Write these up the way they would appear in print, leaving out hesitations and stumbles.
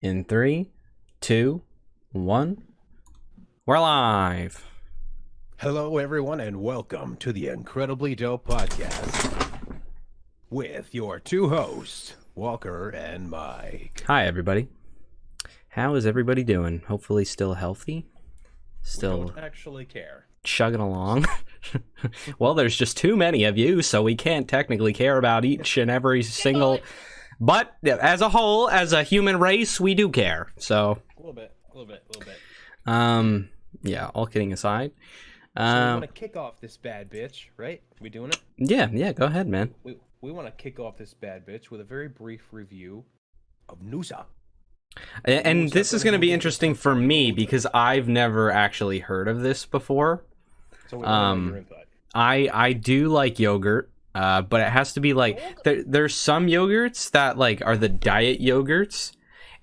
In 3, 2, 1. We're live. Hello, everyone, and welcome to the Incredibly Dope Podcast with your two hosts, Walker and Mike. Hi, everybody. How is everybody doing? Hopefully still healthy? Still We don't actually care. chugging along? Well, there's just too many of you, so we can't technically care about each and every single... But as a whole, as a human race, we do care. So A little bit. Yeah, all kidding aside. So we want to kick off this bad bitch, right? We doing it? Yeah, go ahead, man. We want to kick off this bad bitch with a very brief review of Noosa. And this is going to be interesting for me because I've never actually heard of this before. So we want your input. I do like yogurt, but it has to be like there's some yogurts that like are the diet yogurts,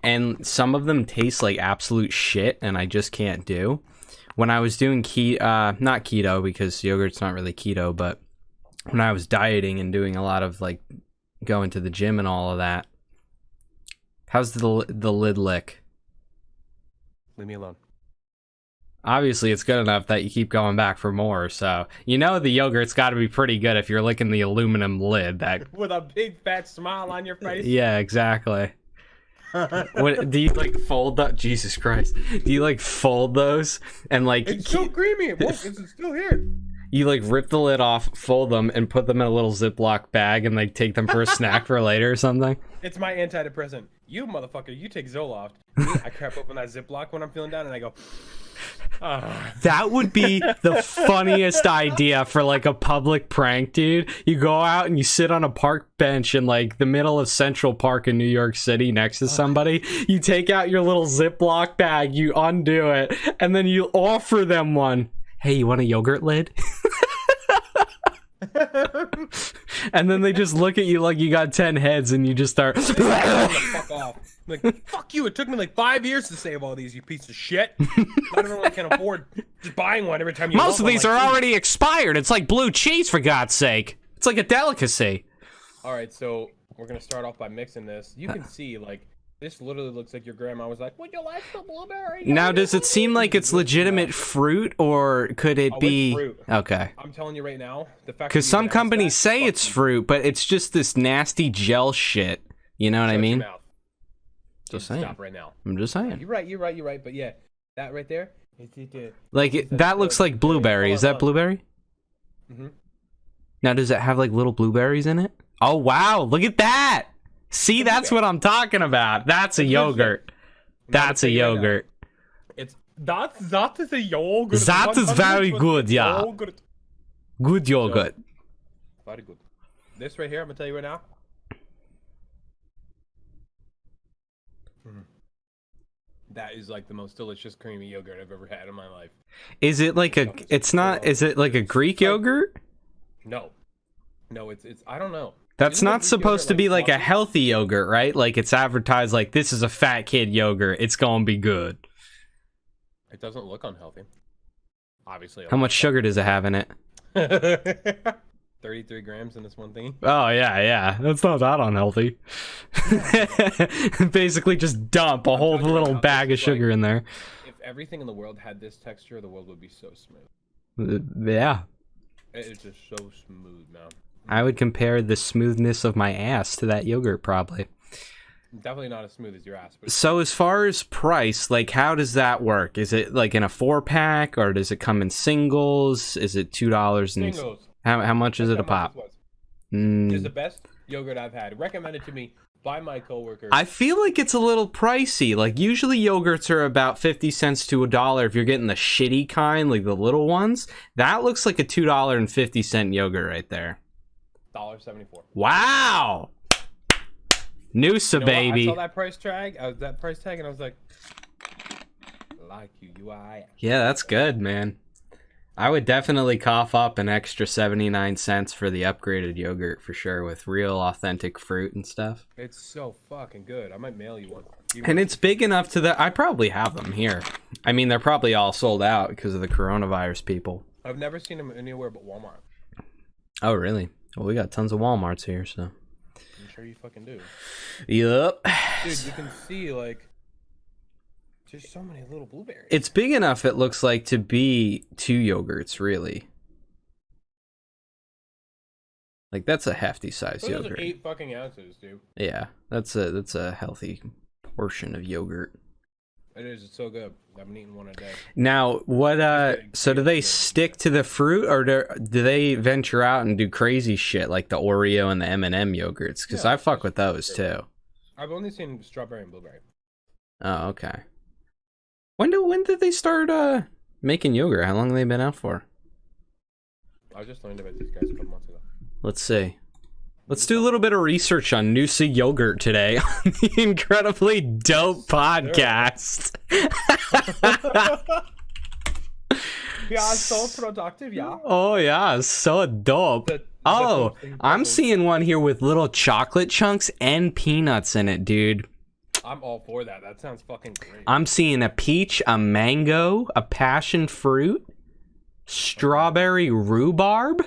and some of them taste like absolute shit, and I just can't do. When I was doing not keto because yogurt's not really keto, but when I was dieting and doing a lot of like going to the gym and all of that. How's the lid lick? Leave me alone. Obviously, it's good enough that you keep going back for more. So you know the yogurt's got to be pretty good if you're licking the aluminum lid. That With a big fat smile on your face. yeah, exactly. What do you like fold that? Jesus Christ! Do you like fold those and like? It's so creamy. It's still here. You like rip the lid off, fold them, and put them in a little Ziploc bag, and like take them for a snack for later or something. It's my antidepressant. You motherfucker, you take Zoloft. Me, I crap open that Ziploc when I'm feeling down, and I go. That would be the funniest idea for like a public prank, dude. You go out and you sit on a park bench in like the middle of Central Park in New York City next to somebody. You take out your little Ziploc bag, you undo it, and then you offer them one. Hey, you want a yogurt lid? And then they just look at you like you got 10 heads and you just start Fuck off. Like, fuck you, it took me like 5 years to save all these, you piece of shit. Not everyone can afford just buying one every time you most want of these one, are like, already expired. It's like blue cheese, for God's sake. It's like a delicacy. Alright, so we're gonna start off by mixing this. You can see, like, this literally looks like your grandma was like, would you like some blueberry? Now, does it seem like it's legitimate fruit, or could it be... It's fruit. Okay. I'm telling you right now, the fact Because some companies say it's fruit, but it's just this nasty gel shit. You know what I mean? Just saying. Stop right now. I'm just saying. You're right. But yeah, that right there. Like, that looks like blueberry. Is that blueberry? Mm-hmm. Now, does it have, like, little blueberries in it? Oh, wow. Look at that. See, that's what I'm talking about. That's a yogurt. That's a yogurt. That is a yogurt. That is very good, yeah. Yogurt. Good yogurt. Very good. This right here, I'm gonna tell you right now. That is like the most delicious creamy yogurt I've ever had in my life. Is it like a? It's not. Is it like a Greek yogurt? No, it's. I don't know. That's not supposed to be like a healthy yogurt, right? Like it's advertised like this is a fat kid yogurt. It's gonna be good. It doesn't look unhealthy. Obviously. How much sugar does it have in it? 33 grams in this one thing. Oh yeah. That's not that unhealthy. Basically, just dump a whole little bag of sugar in there. If everything in the world had this texture, the world would be so smooth. Yeah. It's just so smooth, man. I would compare the smoothness of my ass to that yogurt, probably. Definitely not as smooth as your ass. But so as far as price, like how does that work? Is it like in a 4-pack or does it come in singles? Is it $2? Singles. How much is it a pop? It's the best yogurt I've had. Recommended to me by my coworkers. I feel like it's a little pricey. Like usually yogurts are about 50 cents to $1 if you're getting the shitty kind, like the little ones. That looks like a $2.50 yogurt right there. $1.74. Wow. Noosa, baby. I saw that price tag. And I was like, like you, Yeah, that's good, man. I would definitely cough up an extra 79 cents for the upgraded yogurt for sure, with real authentic fruit and stuff. It's so fucking good. I might mail you one. And it's big enough to that I probably have them here. I mean, they're probably all sold out because of the coronavirus people. I've never seen them anywhere but Walmart. Oh, really? Well, we got tons of Walmarts here, so. I'm sure you fucking do. Yep. Dude, you can see, like, There's so many little blueberries. It's big enough, it looks like, to be 2 yogurts, really. Like, that's a hefty size Those yogurt. are 8 fucking ounces, dude. Yeah, that's a healthy portion of yogurt. It is. It's so good. I've been eating one a day. Now, what? So do they stick to the fruit, or do they venture out and do crazy shit like the Oreo and the M&M yogurts? Because I fuck with those too. I've only seen strawberry and blueberry. Oh, okay. When did they start making yogurt? How long have they been out for? I just learned about these guys a couple months ago. Let's see. Let's do a little bit of research on Noosa yogurt today on the Incredibly Dope podcast. Yeah, so productive, yeah. Oh yeah, so dope. I'm seeing one here with little chocolate chunks and peanuts in it, dude. I'm all for that. That sounds fucking great. I'm seeing a peach, a mango, a passion fruit, strawberry rhubarb.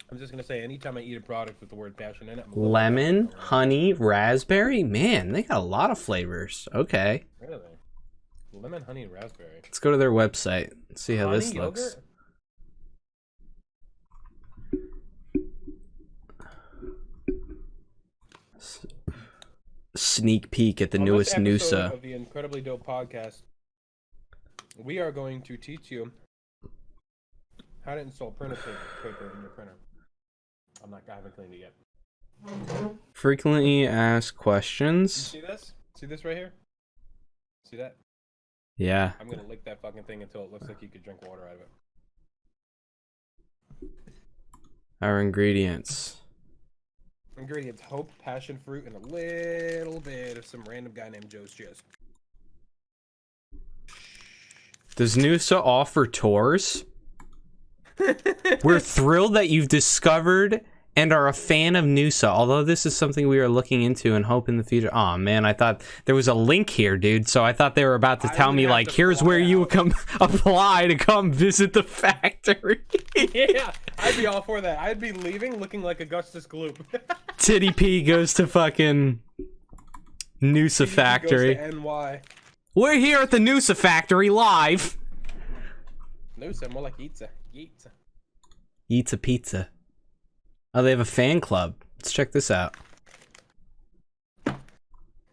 I'm just gonna say, anytime I eat a product with the word passion in it, Lemon, honey, raspberry. Man, they got a lot of flavors. Okay. Really? Lemon, honey, and raspberry. Let's go to their website and see how Honey this looks. Sneak peek at the newest Noosa. Of the Incredibly Dope podcast, we are going to teach you how to install printer paper in your printer. I haven't cleaned it yet. Frequently asked questions. See this? See this right here? See that? Yeah. I'm gonna lick that fucking thing until it looks like you could drink water out of it. Our ingredients. Ingredients: hope, passion fruit, and a little bit of some random guy named Joe's Jizz. Does Noosa offer tours? We're thrilled that you've discovered and are a fan of Noosa, although this is something we are looking into and hope in the future. Oh man, I thought there was a link here, dude, so I thought they were about to tell me, like, here's where you come apply to come visit the factory. Yeah, I'd be all for that. I'd be leaving looking like Augustus Gloop. Titty P goes to fucking Noosa factory. Goes to NY. We're here at the Noosa factory live. Noosa, more like Yeets. Yeets. Eats a pizza. Oh, they have a fan club. Let's check this out. They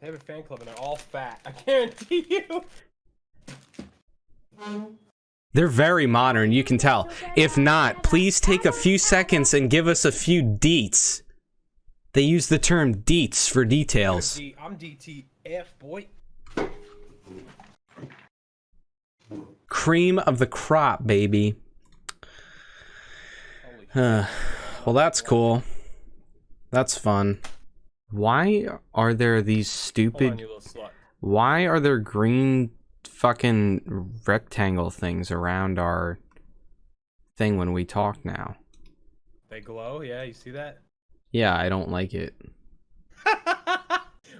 have a fan club and they're all fat. I guarantee you. They're very modern, you can tell. If not, please take a few seconds and give us a few deets. They use the term deets for details. I'm DTF, boy. Cream of the crop, baby. Well, that's cool. That's fun. Why are there these stupid... Hold on, you little slut. Why are there green fucking rectangle things around our thing when we talk now? They glow? Yeah, you see that? Yeah, I don't like it.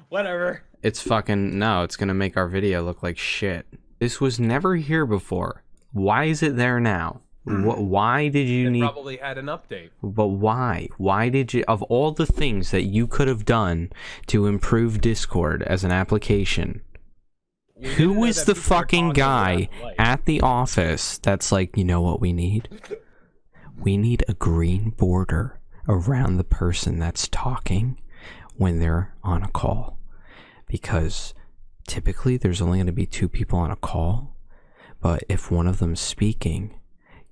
Whatever. It's fucking... No, it's gonna make our video look like shit. This was never here before. Why is it there now? Why did you need... Probably had an update. But why? Why did you... Of all the things that you could have done to improve Discord as an application, who was the fucking guy at the office that's like, you know what we need? We need a green border around the person that's talking when they're on a call. Because typically there's only going to be 2 people on a call. But if one of them's speaking,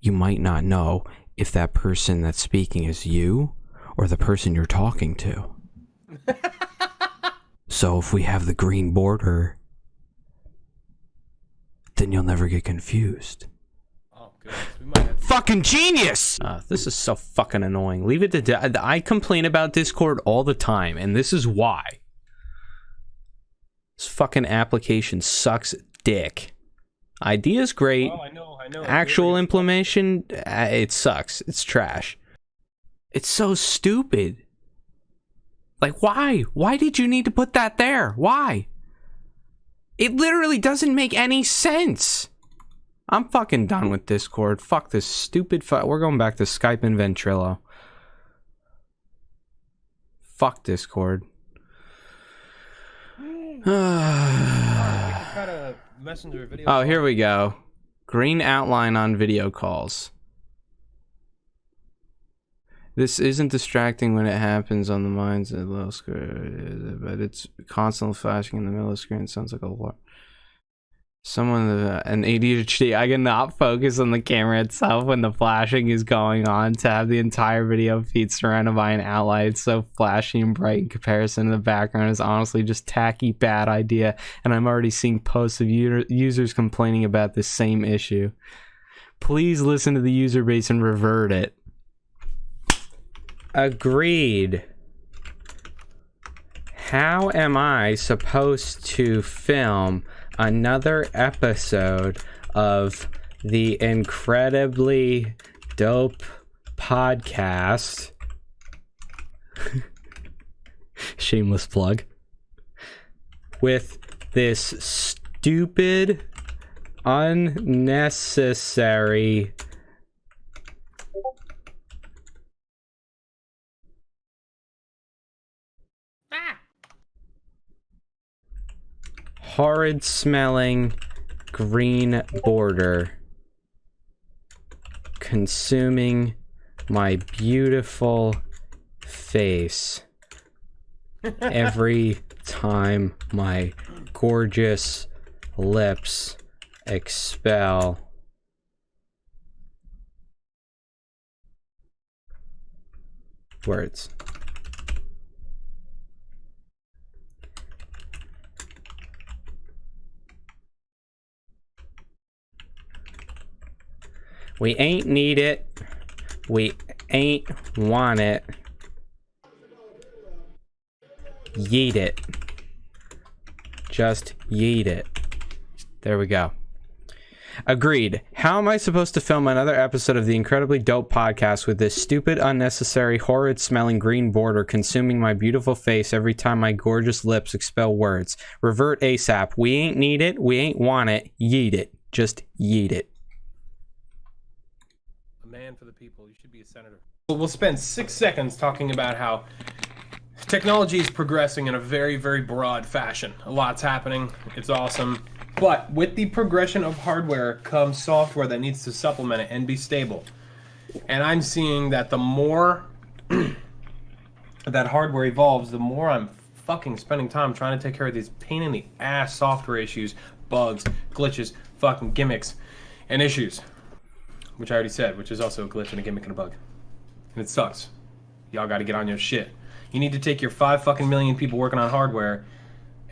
you might not know if that person that's speaking is you or the person you're talking to. So if we have the green border, then you'll never get confused. Oh, goodness. We might have to... Fucking genius! This is so fucking annoying. Leave it to... I complain about Discord all the time, and this is why. This fucking application sucks dick. Idea's great. Oh, I know. Actual implementation, it sucks. It's trash. It's so stupid. Like, why? Why did you need to put that there? Why? It literally doesn't make any sense. I'm fucking done with Discord. Fuck this stupid we're going back to Skype and Ventrilo. Fuck Discord. try to messenger video. Oh, here we go. Green outline on video calls. This isn't distracting when it happens on the minds of the little screen, but it's constantly flashing in the middle of the screen. It sounds like a lot. Someone an ADHD. I cannot focus on the camera itself when the flashing is going on. To have the entire video feed surrounded by an outline, it's so flashy and bright in comparison to the background, is honestly just tacky, bad idea. And I'm already seeing posts of users complaining about this same issue. Please listen to the user base and revert it. Agreed. How am I supposed to film another episode of the incredibly dope podcast? Shameless plug. With this stupid, unnecessary horrid smelling green border consuming my beautiful face every time my gorgeous lips expel words. We ain't need it. We ain't want it. Yeet it. Just yeet it. There we go. Agreed. How am I supposed to film another episode of the incredibly dope podcast with this stupid, unnecessary, horrid smelling green border consuming my beautiful face every time my gorgeous lips expel words? Revert ASAP. We ain't need it. We ain't want it. Yeet it. Just yeet it. Man for the people. You should be a senator. We'll spend 6 seconds talking about how technology is progressing in a very, very broad fashion. A lot's happening. It's awesome. But with the progression of hardware comes software that needs to supplement it and be stable. And I'm seeing that the more that hardware evolves, the more I'm fucking spending time trying to take care of these pain in the ass software issues, bugs, glitches, fucking gimmicks, and issues. Which I already said, which is also a glitch and a gimmick and a bug. And it sucks. Y'all gotta get on your shit. You need to take your 5 fucking million people working on hardware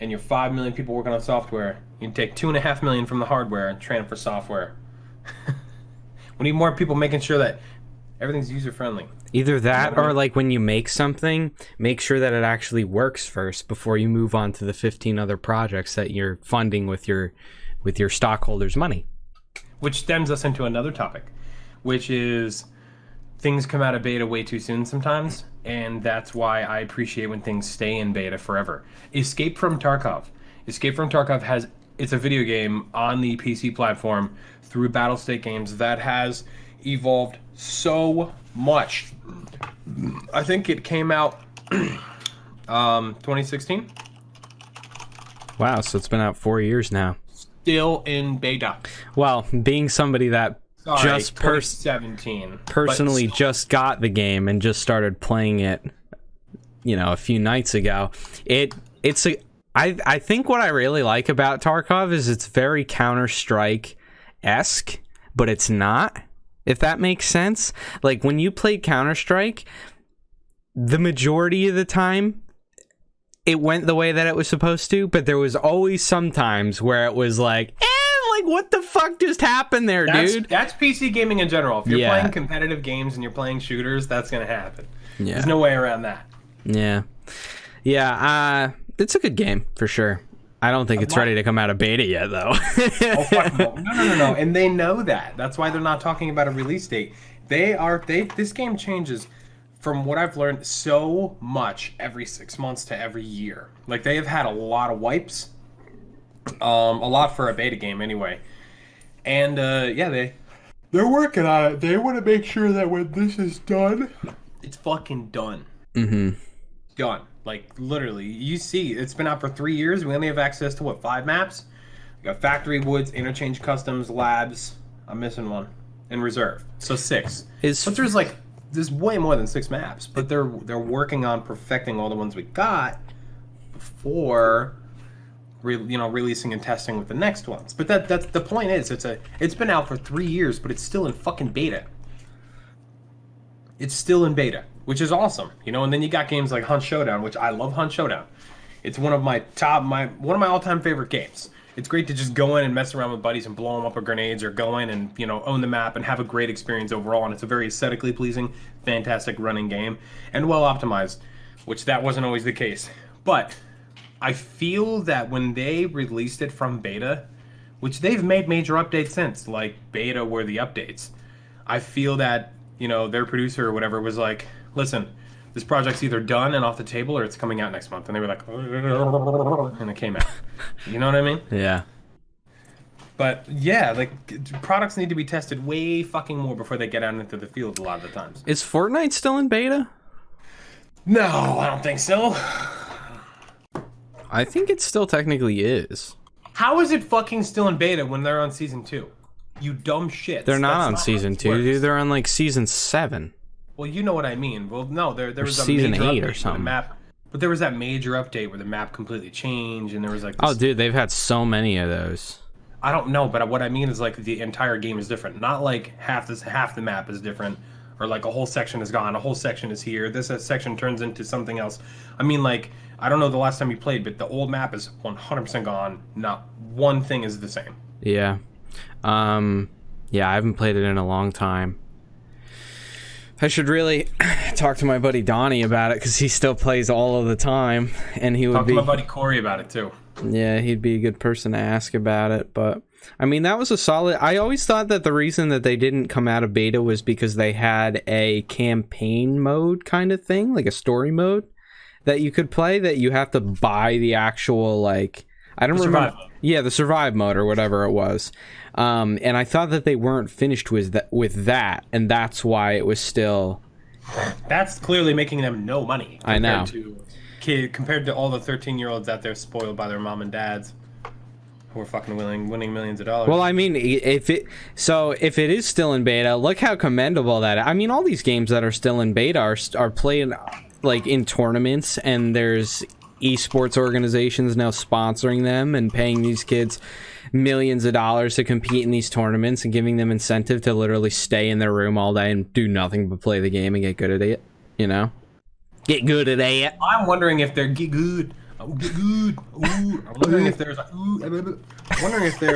and your 5 million people working on software. You take 2.5 million from the hardware and train for software. We need more people making sure that everything's user-friendly. Either that or like when you make something, make sure that it actually works first before you move on to the 15 other projects that you're funding with your stockholders' money. Which stems us into another topic, which is things come out of beta way too soon sometimes, and that's why I appreciate when things stay in beta forever. Escape from Tarkov. Escape from Tarkov it's a video game on the PC platform through Battlestate Games that has evolved so much. I think it came out 2016. Wow, so it's been out 4 years now. Still in beta. Well, being somebody that just 2017 personally just got the game and just started playing it, a few nights ago, I think what I really like about Tarkov is it's very Counter-Strike-esque, but it's not, if that makes sense. Like, when you play Counter-Strike, the majority of the time, it went the way that it was supposed to, but there was always some times where it was like, what the fuck just happened there, dude? That's PC gaming in general. If you're playing competitive games and you're playing shooters, that's going to happen. Yeah. There's no way around that. Yeah. Yeah, it's a good game, for sure. I don't think it's ready to come out of beta yet, though. Oh, fuck no. No. And they know that. That's why they're not talking about a release date. This game changes, from what I've learned, so much every 6 months to every year. Like, they have had a lot of wipes. A lot for a beta game anyway. And they're working on it. They want to make sure that when this is done, it's fucking done. Mm-hmm. Done. Like, literally, you see, it's been out for 3 years. We only have access to 5 maps? We got Factory, Woods, Interchange, Customs, Labs. I'm missing one. And Reserve. So 6. But there's way more than 6 maps. But they're working on perfecting all the ones we got before releasing and testing with the next ones. But that's the point is it's been out for 3 years, but it's still in fucking beta. It's still in beta, which is awesome, And then you got games like Hunt Showdown, which I love. Hunt Showdown. It's one of my all-time favorite games. It's great to just go in and mess around with buddies and blow them up with grenades, or go in and own the map and have a great experience overall. And it's a very aesthetically pleasing, fantastic running game and well optimized, which that wasn't always the case. But I feel that when they released it from beta, which they've made major updates since, like beta were the updates, I feel that their producer or whatever was like, listen, this project's either done and off the table or it's coming out next month. And they were like, and it came out. You know what I mean? Yeah. But yeah, like products need to be tested way fucking more before they get out into the field a lot of the times. Is Fortnite still in beta? No, I don't think so. I think it still technically is. How is it fucking still in beta when they're on season 2? You dumb shit. They're not on season 2, dude. They're on like season 7. Well, you know what I mean. Well, no, there was a season major 8 update or something. The map, but there was that major update where the map completely changed, and there was like this, oh, dude, they've had so many of those. I don't know, but what I mean is like the entire game is different. Not like half the map is different, or like a whole section is gone, a whole section is here. This section turns into something else. I mean, like, I don't know the last time you played, but the old map is 100% gone. Not one thing is the same. Yeah. Yeah, I haven't played it in a long time. I should really talk to my buddy Donnie about it, because he still plays all of the time, and he would talk to my buddy Corey about it too. Yeah, he'd be a good person to ask about it. But I mean, that was a solid. I always thought that the reason that they didn't come out of beta was because they had a campaign mode kind of thing, like a story mode that you could play, that you have to buy the actual, like, I don't remember. Yeah, the survive mode or whatever it was. And I thought that they weren't finished with that, and that's why it was still. That's clearly making them no money. I know. Compared to all the 13-year-olds out there spoiled by their mom and dads, who are fucking winning millions of dollars. Well, I mean, if it is still in beta, look how commendable that is. I mean, all these games that are still in beta are playing like in tournaments, and there's esports organizations now sponsoring them and paying these kids millions of dollars to compete in these tournaments, and giving them incentive to literally stay in their room all day and do nothing but play the game and get good at it. Get good at it. I'm wondering if they're good. Ooh. I'm wondering if there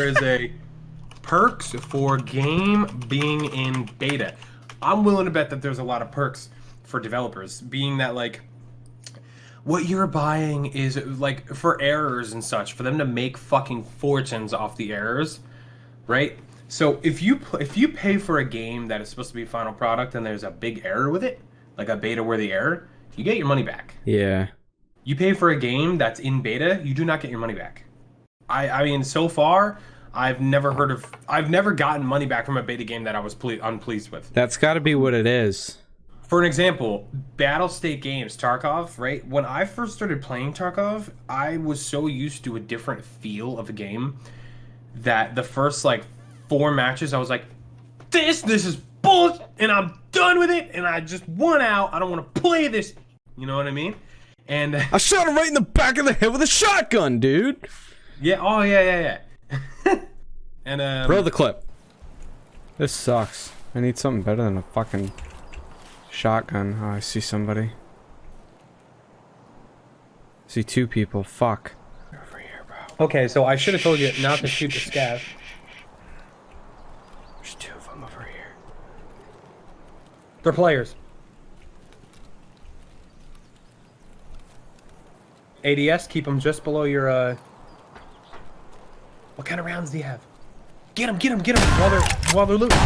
is a perks for game being in beta. I'm willing to bet that there's a lot of perks for developers, being that like what you're buying is like for errors and such, for them to make fucking fortunes off the errors, right? So if you pay for a game that is supposed to be a final product and there's a big error with it, like a beta worthy error, you get your money back. Yeah. You pay for a game that's in beta, you do not get your money back. I mean, so far, I've never gotten money back from a beta game that I was unpleased with. That's got to be what it is. For an example, Battle State Games, Tarkov, right? When I first started playing Tarkov, I was so used to a different feel of a game that the first, like, 4 matches, I was like, this is bullshit, and I'm done with it, and I just won out. I don't want to play this. You know what I mean? And I shot him right in the back of the head with a shotgun, dude. Yeah, oh, yeah. And, Roll the clip. This sucks. I need something better than a fucking shotgun. Oh, I see somebody. I see 2 people. Fuck. Over here, bro. Okay, so I should have told you not to shoot the scav. There's 2 of them over here. They're players. ADS, keep them just below your, What kind of rounds do you have? Get them while they're looting.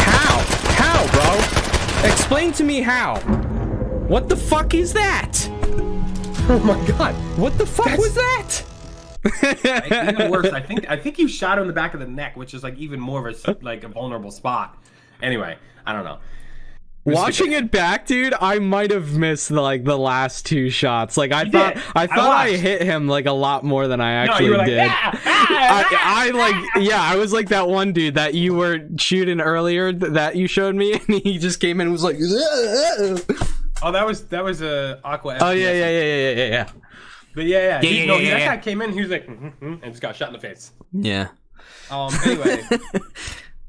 How, bro? Explain to me how. What the fuck is that? Oh my god. What the fuck was that? Even worse, I think you shot him in the back of the neck, which is like even more of a vulnerable spot. Anyway, I don't know. Watching it back, dude, I might have missed like the last 2 shots. Like I thought I hit him like a lot more than I actually did. I was like that one dude that you were shooting earlier that you showed me, and he just came in and was like, oh, that was Aqua. Oh yeah. But yeah. That guy came in. He was like, and just got shot in the face. Yeah. Anyway.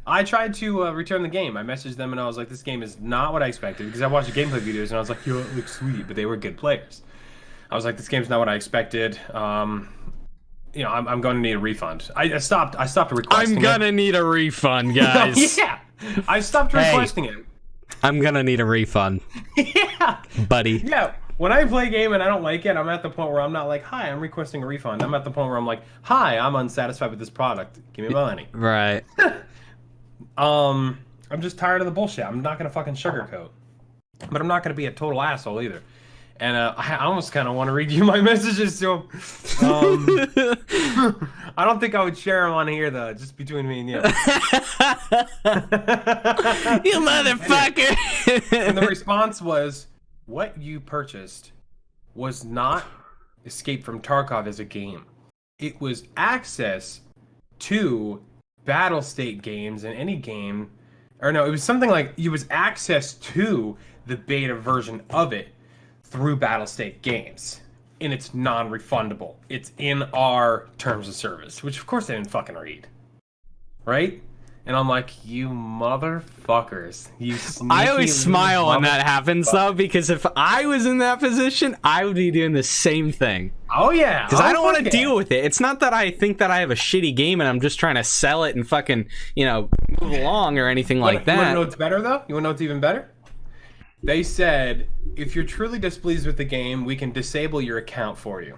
I tried to return the game. I messaged them and I was like, this game is not what I expected, because I watched the gameplay videos and I was like, yo, it looks sweet, but they were good players. I was like, this game's not what I expected. I'm going to need a refund. I stopped requesting I'm gonna need a refund, guys. Yeah, I stopped requesting it. I'm gonna need a refund. Yeah, buddy. Yeah, when I play a game and I don't like it, I'm at the point where I'm not like, hi, I'm requesting a refund. I'm at the point where I'm like, hi, I'm unsatisfied with this product. Give me money. Right. I'm just tired of the bullshit. I'm not gonna fucking sugarcoat, but I'm not gonna be a total asshole either. And I almost kind of want to read you my messages to him. I don't think I would share them on here though, just between me and you. You motherfucker! And the response was, "What you purchased was not Escape from Tarkov as a game. It was access to battle state games in any game, or no, it was something like it was access to the beta version of it through battle state games, and it's non-refundable. It's in our terms of service," which of course I didn't fucking read, right? And I'm like, you motherfuckers, you sneaky. I always smile when that happens though, because if I was in that position, I would be doing the same thing. Oh yeah, because I don't want to deal with it. It's not that I think that I have a shitty game and I'm just trying to sell it and fucking, move along or anything like that. You want to know what's better though? You want to know what's even better? They said, if you're truly displeased with the game, we can disable your account for you.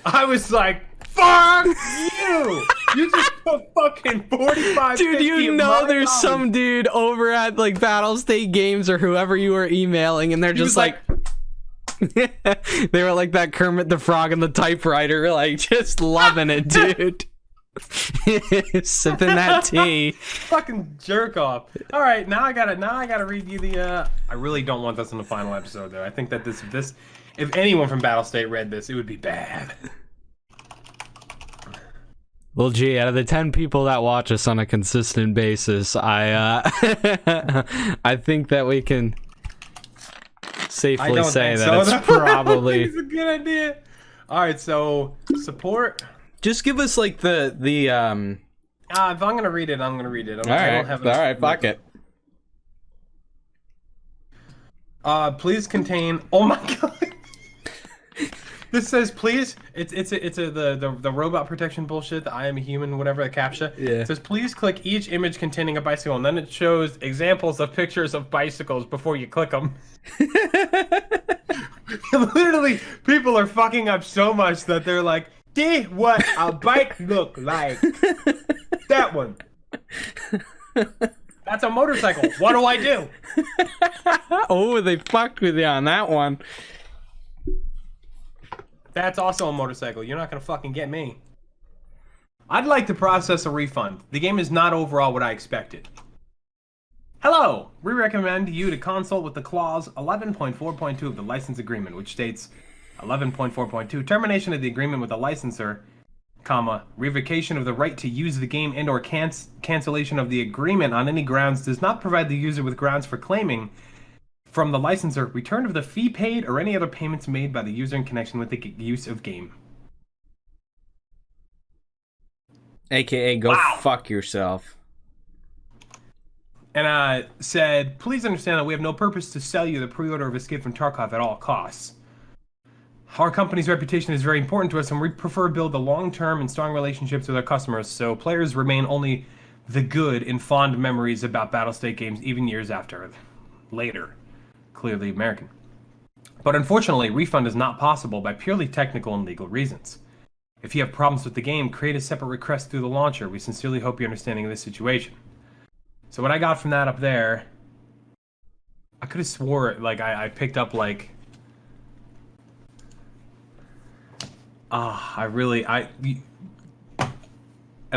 I was like, fuck you! You just put fucking 45. Dude, you know there's some dude over at like Battle State Games or whoever you were emailing, and they're just like they were like that Kermit the Frog and the typewriter, like just loving it, dude. Sipping that tea. Fucking jerk off. All right, now I gotta read you the. I really don't want this in the final episode though. I think that this, if anyone from Battle State read this, it would be bad. Well, gee, out of the 10 people that watch us on a consistent basis, I think that we can safely say that it's probably it's a good idea. All right, so support. Just give us like the if I'm gonna read it, I'm gonna read it. All right, fuck it. Please contain. Oh my god. This says please. It's the robot protection bullshit. The I am a human, whatever the captcha. Yeah. It says please click each image containing a bicycle, and then it shows examples of pictures of bicycles before you click them. Literally, people are fucking up so much that they're like, "See what a bike look like." That one. That's a motorcycle. What do I do? Oh, they fucked with you on that one. That's also a motorcycle. You're not gonna fucking get me. I'd like to process a refund. The game is not overall what I expected. Hello! We recommend you to consult with the clause 11.4.2 of the license agreement, which states 11.4.2, termination of the agreement with the licensor, comma, revocation of the right to use the game and or cancellation of the agreement on any grounds does not provide the user with grounds for claiming from the licensor return of the fee paid or any other payments made by the user in connection with the use of game. AKA go fuck yourself. And I said, please understand that we have no purpose to sell you the pre-order of Escape from Tarkov at all costs. Our company's reputation is very important to us, and we prefer to build a long-term and strong relationships with our customers, so players remain only the good and fond memories about Battlestate games even years after. Later. Clearly American. But unfortunately, refund is not possible by purely technical and legal reasons. If you have problems with the game, create a separate request through the launcher. We sincerely hope you're understanding of this situation. So what I got from that up there, I could have swore like I picked up like if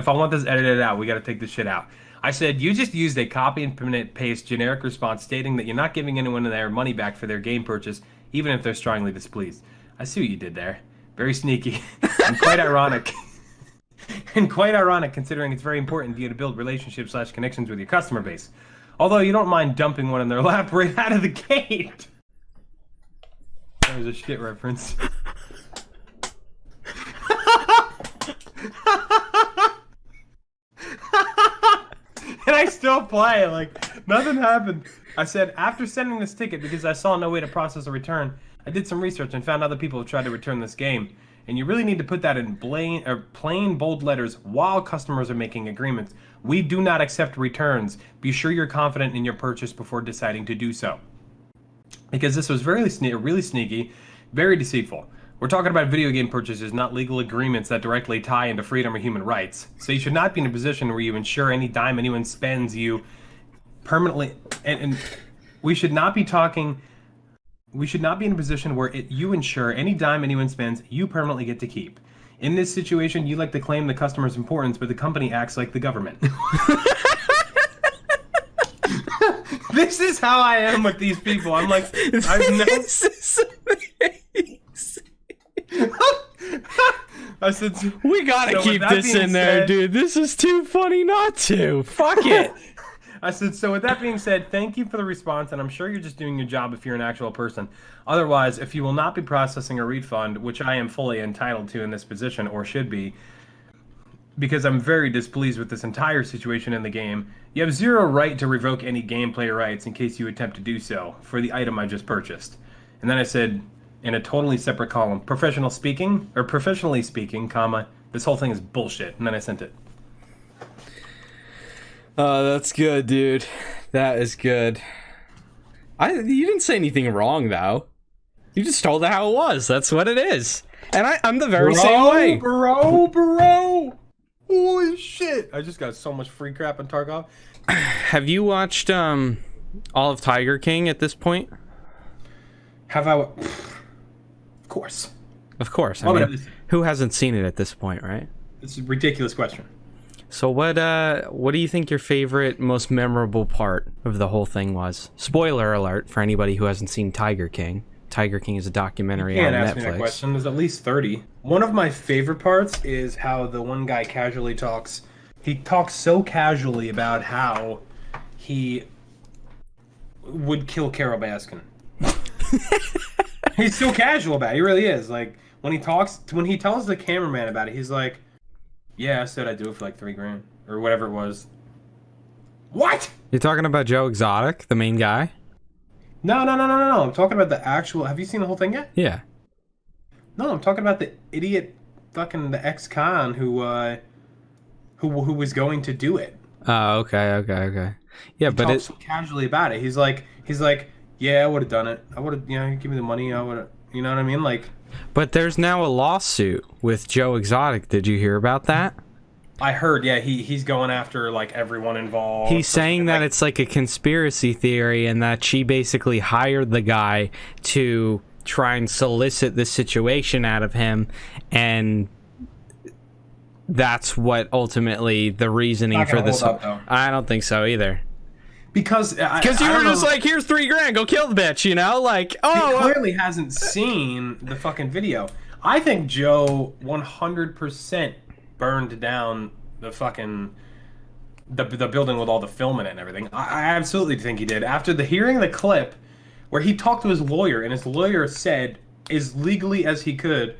I want this edited out, we got to take this shit out. I said, you just used a copy and paste generic response stating that you're not giving anyone their money back for their game purchase, even if they're strongly displeased. I see what you did there. Very sneaky and quite ironic. And quite ironic considering it's very important for you to build relationships / connections with your customer base. Although you don't mind dumping one in their lap right out of the gate. That was a shit reference. And I still play, like, nothing happened. I said, after sending this ticket, because I saw no way to process a return, I did some research and found other people have tried to return this game. And you really need to put that in plain, bold letters while customers are making agreements. We do not accept returns. Be sure you're confident in your purchase before deciding to do so. Because this was really sneaky, very deceitful. We're talking about video game purchases, not legal agreements that directly tie into freedom or human rights. So you should not be in a position where you ensure any dime anyone spends you permanently, and we should not be in a position where you ensure any dime anyone spends you permanently get to keep. In this situation, you like to claim the customer's importance, but the company acts like the government. This is how I am with these people. I'm like, This is amazing. I said, We gotta keep this in there, dude. This is too funny not to. Fuck it. I said, so with that being said, thank you for the response, and I'm sure you're just doing your job if you're an actual person. Otherwise, if you will not be processing a refund, which I am fully entitled to in this position, or should be, because I'm very displeased with this entire situation in the game, you have zero right to revoke any gameplay rights in case you attempt to do so for the item I just purchased. And then I said, in a totally separate column, professionally speaking, comma, this whole thing is bullshit. And then I sent it. Oh, that's good, dude. That is good. You didn't say anything wrong, though. You just told it how it was. That's what it is. And I'm the very same way. Bro. Holy shit. I just got so much free crap on Tarkov. Have you watched all of Tiger King at this point? Have I? Of course. Of course. I mean, who hasn't seen it at this point, right? It's a ridiculous question. So what do you think your favorite, most memorable part of the whole thing was? Spoiler alert for anybody who hasn't seen Tiger King. Tiger King is a documentary on Netflix. You can't ask me that question. There's at least 30. One of my favorite parts is how the one guy casually talks. He talks so casually about how he would kill Carol Baskin. He's so casual about it. He really is. Like, when he tells the cameraman about it, he's like, yeah, I said I'd do it for like $3,000 or whatever it was. What? You're talking about Joe Exotic, the main guy? No. I'm talking about the actual. Have you seen the whole thing yet? Yeah. No, I'm talking about the idiot, fucking the ex-con who was going to do it. Oh, okay. Yeah, but talks so casually about it. He's like, yeah, I would have done it. I would have, give me the money. I would have, you know what I mean, like. But there's now a lawsuit with Joe Exotic. Did you hear about that? I heard, yeah, he's going after, like, everyone involved. He's saying that it's like a conspiracy theory and that she basically hired the guy to try and solicit the situation out of him, and that's what ultimately the reasoning for this. I don't think so either. Because you were just like, here's $3,000, go kill the bitch, you know? Like, oh. He clearly hasn't seen the fucking video. I think Joe 100% burned down the fucking the building with all the film in it and everything. I absolutely think he did. After hearing the clip where he talked to his lawyer, and his lawyer said, as legally as he could,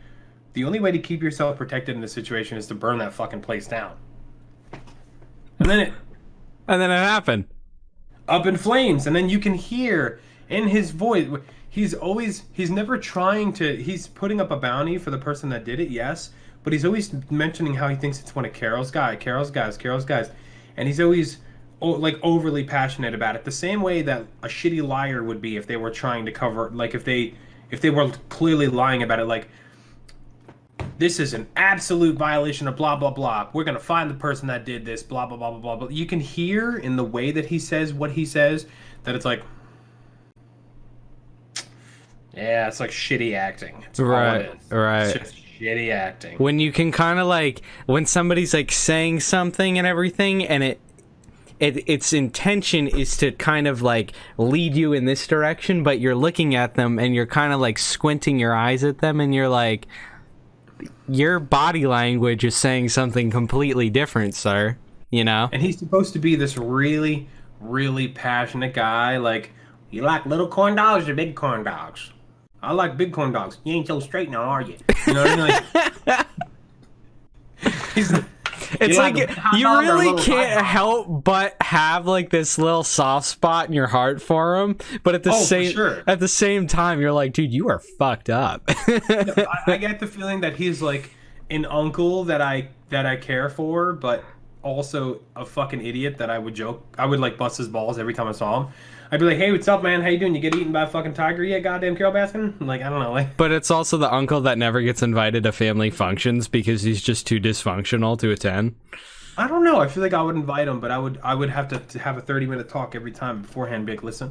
the only way to keep yourself protected in this situation is to burn that fucking place down. And then it happened. Up in flames, and then you can hear in his voice, he's never trying to, he's putting up a bounty for the person that did it, yes, but he's always mentioning how he thinks it's one of Carol's guys, and he's always like overly passionate about it, the same way that a shitty liar would be if they were trying to cover, like if they were clearly lying about it, like, this is an absolute violation of blah, blah, blah. We're going to find the person that did this, blah, blah, blah, blah, blah, blah. You can hear in the way that he says what he says that it's like, yeah, it's like shitty acting. It's right. It's just shitty acting. When you can kind of like, when somebody's like saying something and everything, and its intention is to kind of like lead you in this direction, but you're looking at them and you're kind of like squinting your eyes at them, and you're like, your body language is saying something completely different, sir. You know? And he's supposed to be this really, really passionate guy. Like, you like little corn dogs or big corn dogs? I like big corn dogs. You ain't so straight now, are you? You know what I mean? Like, it's like you really can't help but have like this little soft spot in your heart for him, but at the same time, you're like, dude, you are fucked up. I get the feeling that he's like an uncle that I care for, but also a fucking idiot that I would like bust his balls every time I saw him. I'd be like, hey, what's up, man? How you doing? You get eaten by a fucking tiger yet, goddamn Carol Baskin? Like, I don't know. Like, but it's also the uncle that never gets invited to family functions because he's just too dysfunctional to attend. I don't know. I feel like I would invite him, but I would have to have a 30-minute talk every time beforehand. Be like, listen,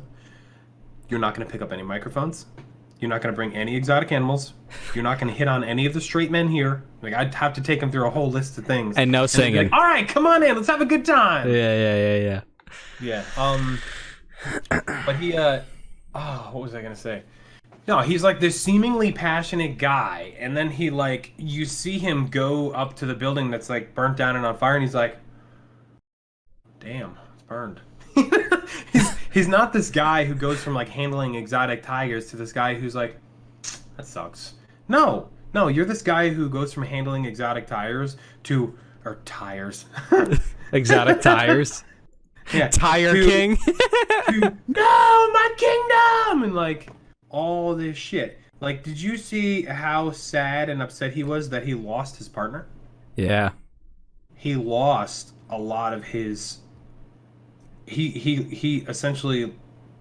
you're not going to pick up any microphones. You're not going to bring any exotic animals. You're not going to hit on any of the straight men here. Like, I'd have to take him through a whole list of things. And no singing. Like, all right, come on in. Let's have a good time. Yeah. But he, what was I going to say? No, he's like this seemingly passionate guy. And then he, like, you see him go up to the building that's, like, burnt down and on fire. And he's like, damn, it's burned. He's not this guy who goes from like handling exotic tigers to this guy who's like, that sucks. No, you're this guy who goes from handling exotic tires to exotic tires. Yeah, Tire King. No, my kingdom, and like all this shit. Like, did you see how sad and upset he was that he lost his partner? Yeah. He lost a lot of his. He essentially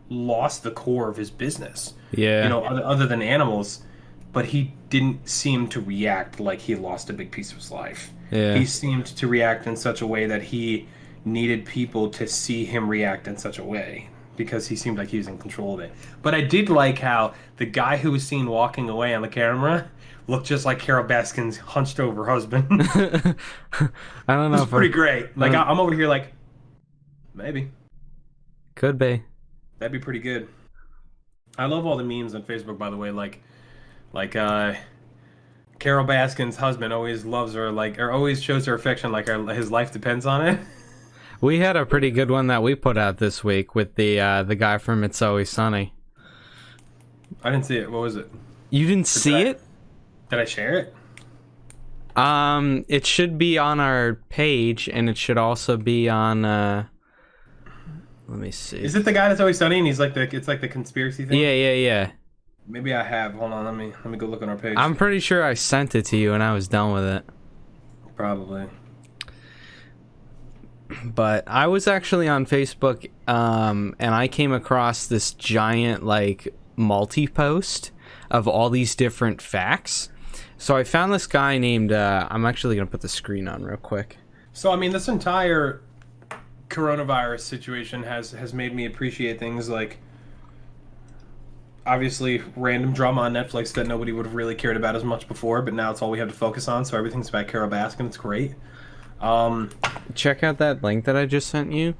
lost the core of his business. Yeah. You know, other than animals, but he didn't seem to react like he lost a big piece of his life. Yeah. He seemed to react in such a way that he needed people to see him react in such a way because he seemed like he was in control of it. But I did like how the guy who was seen walking away on the camera looked just like Carol Baskin's hunched over husband. I don't know. It's pretty great. Like, I'm over here like, maybe. Could be. That'd be pretty good. I love all the memes on Facebook, by the way. Like Carol Baskin's husband always loves her, like, or always shows her affection, like his life depends on it. We had a pretty good one that we put out this week with the guy from It's Always Sunny. I didn't see it. What was it? You didn't see it? Did I share it? It should be on our page, and it should also be on. Let me see. Is it the guy that's always sunny and he's like it's like the conspiracy thing? Yeah. Maybe I have. Hold on, let me go look on our page. I'm pretty sure I sent it to you and I was done with it. Probably. But I was actually on Facebook, and I came across this giant like multi-post of all these different facts. So I found this guy named I'm actually gonna put the screen on real quick. So I mean, this entire coronavirus situation has made me appreciate things like, obviously, random drama on Netflix that nobody would have really cared about as much before, but now it's all we have to focus on, so everything's about Carol Baskin. It's great. Check out that link that I just sent you.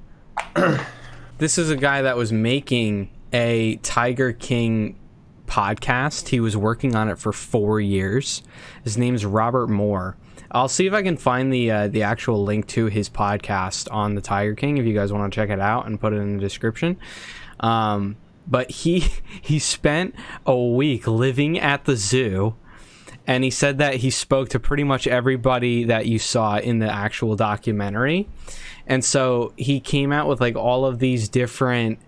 This is a guy that was making a Tiger King podcast. He was working on it for 4 years. His name's Robert Moore. I'll see if I can find the actual link to his podcast on the Tiger King if you guys want to check it out and put it in the description. But he spent a week living at the zoo, and he said that he spoke to pretty much everybody that you saw in the actual documentary. And so he came out with like all of these different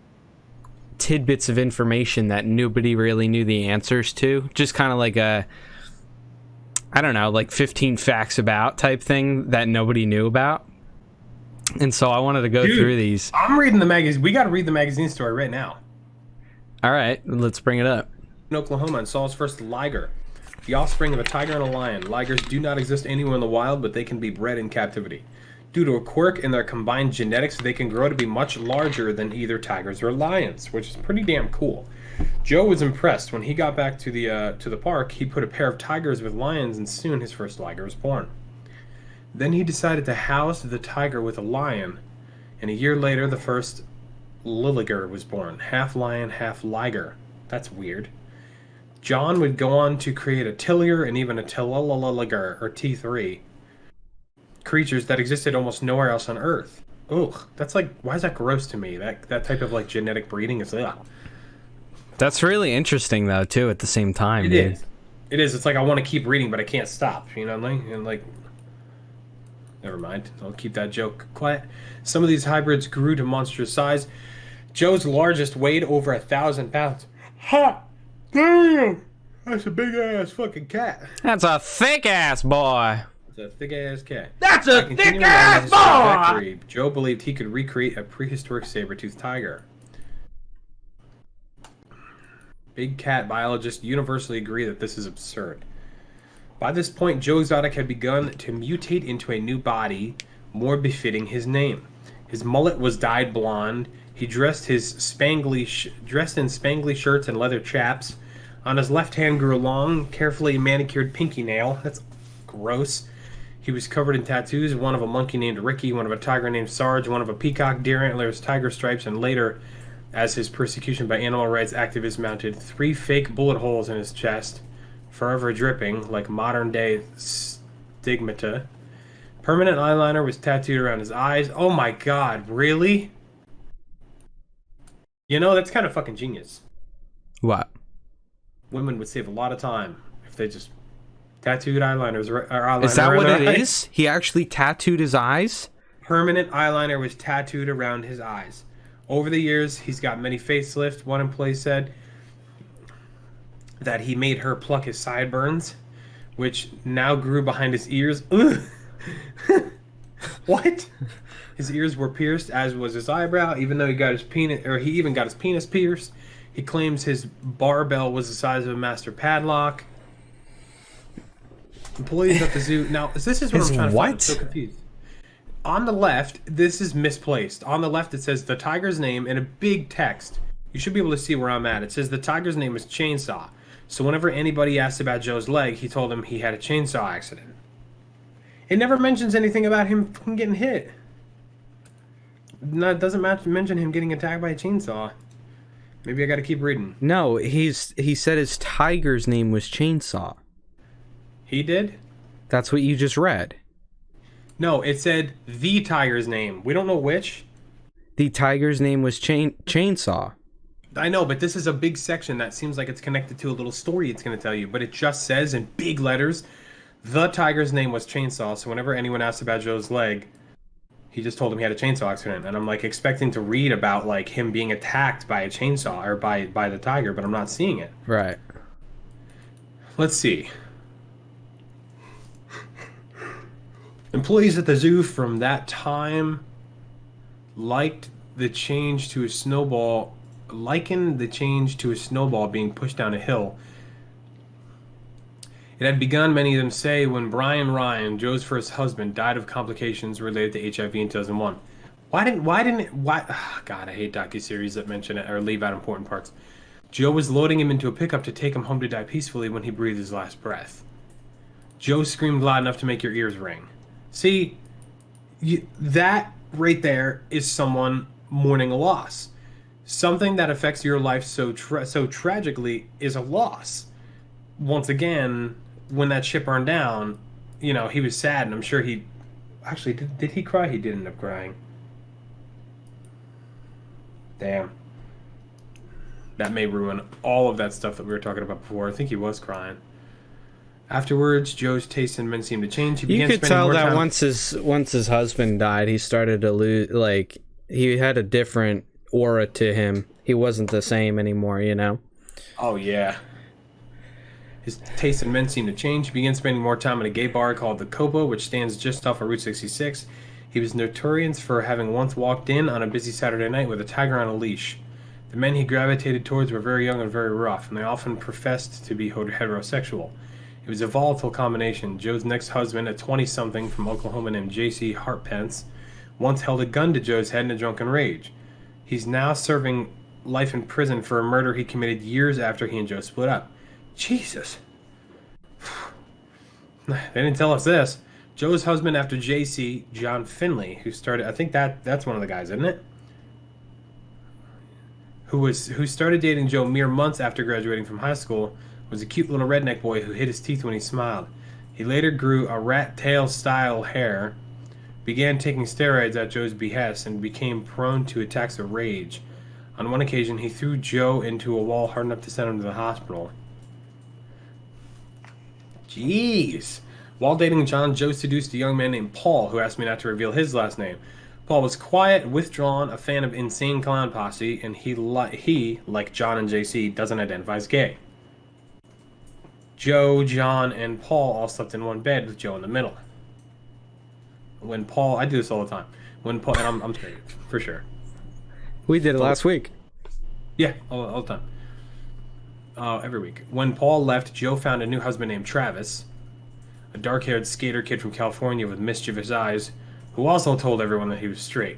tidbits of information that nobody really knew the answers to. Just kind of like a, I don't know, like 15 facts about type thing that nobody knew about. And so I wanted to go through these. I'm reading the magazine. We got to read the magazine story right now. All right, let's bring it up. In Oklahoma, and saw his first liger, the offspring of a tiger and a lion. Ligers do not exist anywhere in the wild, but they can be bred in captivity. Due to a quirk in their combined genetics, they can grow to be much larger than either tigers or lions, which is pretty damn cool. Joe was impressed. When he got back to the park, he put a pair of tigers with lions, and soon his first liger was born. Then he decided to house the tiger with a lion. And a year later, the first Lilliger was born. Half lion, half liger. That's weird. John would go on to create a Tillier and even a Tillaliger, or T3. Creatures that existed almost nowhere else on Earth. Ugh, that's like, why is that gross to me? That type of like genetic breeding is, ugh. That's really interesting though, too, at the same time, It dude. is. It is. It's like I want to keep reading, but I can't stop. You know what I mean? And like, never mind. I'll keep that joke quiet. Some of these hybrids grew to monstrous size. Joe's largest weighed over 1,000 pounds. Ha! Damn! That's a big ass fucking cat. That's a thick ass boy. It's a thick ass cat. That's a thick ass boy! Joe believed he could recreate a prehistoric saber-toothed tiger. Big cat biologists universally agree that this is absurd. By this point, Joe Exotic had begun to mutate into a new body, more befitting his name. His mullet was dyed blonde. He dressed in spangly shirts and leather chaps. On his left hand grew a long, carefully manicured pinky nail. That's gross. He was covered in tattoos, one of a monkey named Ricky, one of a tiger named Sarge, one of a peacock, deer antlers, tiger stripes, and later, as his persecution by animal rights activists mounted, 3 fake bullet holes in his chest, forever dripping like modern-day stigmata. Permanent eyeliner was tattooed around his eyes. Oh my god, really? You know, that's kind of fucking genius. What? Women would save a lot of time if they just tattooed eyeliners or eyeliner. Is that around what their it eyes. is? He actually tattooed his eyes? Permanent eyeliner was tattooed around his eyes. Over the years, he's got many facelifts. One employee said that he made her pluck his sideburns, which now grew behind his ears. Ugh. What? His ears were pierced, as was his eyebrow, even though he even got his penis pierced. He claims his barbell was the size of a master padlock. Employees at the zoo. Now, this is what I'm trying to find. I'm so confused. On the left, this is misplaced. On the left, it says the tiger's name in a big text. You should be able to see where I'm at. It says the tiger's name was Chainsaw. So whenever anybody asked about Joe's leg, he told them he had a chainsaw accident. It never mentions anything about him getting hit. No, it doesn't mention him getting attacked by a chainsaw. Maybe I gotta keep reading. No, he said his tiger's name was Chainsaw. He did? That's what you just read. No, it said the tiger's name. We don't know which. The tiger's name was Chainsaw. I know, but this is a big section that seems like it's connected to a little story it's going to tell you. But it just says in big letters, the tiger's name was Chainsaw. So whenever anyone asked about Joe's leg, he just told him he had a chainsaw accident. And I'm like expecting to read about like him being attacked by a chainsaw or by the tiger, but I'm not seeing it. Right. Let's see. Employees at the zoo from that time likened the change to a snowball being pushed down a hill. It had begun, many of them say, when Brian Ryan, Joe's first husband, died of complications related to HIV in 2001. God, I hate docuseries that mention it or leave out important parts. Joe was loading him into a pickup to take him home to die peacefully when he breathed his last breath. Joe screamed loud enough to make your ears ring. See, that right there is someone mourning a loss. Something that affects your life so tragically is a loss. Once again, when that ship burned down, you know, he was sad, and I'm sure he... Actually, did he cry? He did end up crying. Damn. That may ruin all of that stuff that we were talking about before. I think he was crying. Afterwards, Joe's taste in men seemed to change. You could tell that once his husband died, he started to lose, like, he had a different aura to him. He wasn't the same anymore, you know? Oh, yeah. His taste in men seemed to change. He began spending more time in a gay bar called the Copa, which stands just off of Route 66. He was notorious for having once walked in on a busy Saturday night with a tiger on a leash. The men he gravitated towards were very young and very rough, and they often professed to be heterosexual. It was a volatile combination. Joe's next husband, a 20-something from Oklahoma named J.C. Hartpence, once held a gun to Joe's head in a drunken rage. He's now serving life in prison for a murder he committed years after he and Joe split up. Jesus. They didn't tell us this. Joe's husband after JC, John Finley, who started, I think that's one of the guys, isn't it? Who started dating Joe mere months after graduating from high school, was a cute little redneck boy who hid his teeth when he smiled. He later grew a rat tail style hair, began taking steroids at Joe's behest, and became prone to attacks of rage. On one occasion, he threw Joe into a wall hard enough to send him to the hospital. Jeez. While dating John, Joe seduced a young man named Paul, who asked me not to reveal his last name. Paul was quiet, withdrawn, a fan of Insane Clown Posse, and he, like John and JC, doesn't identify as gay. Joe, John, and Paul all slept in one bed with Joe in the middle. When Paul, I do this all the time. When Paul, and I'm straight, for sure. We did it last week. Yeah, all the time. Every week. When Paul left, Joe found a new husband named Travis, a dark-haired skater kid from California with mischievous eyes, who also told everyone that he was straight.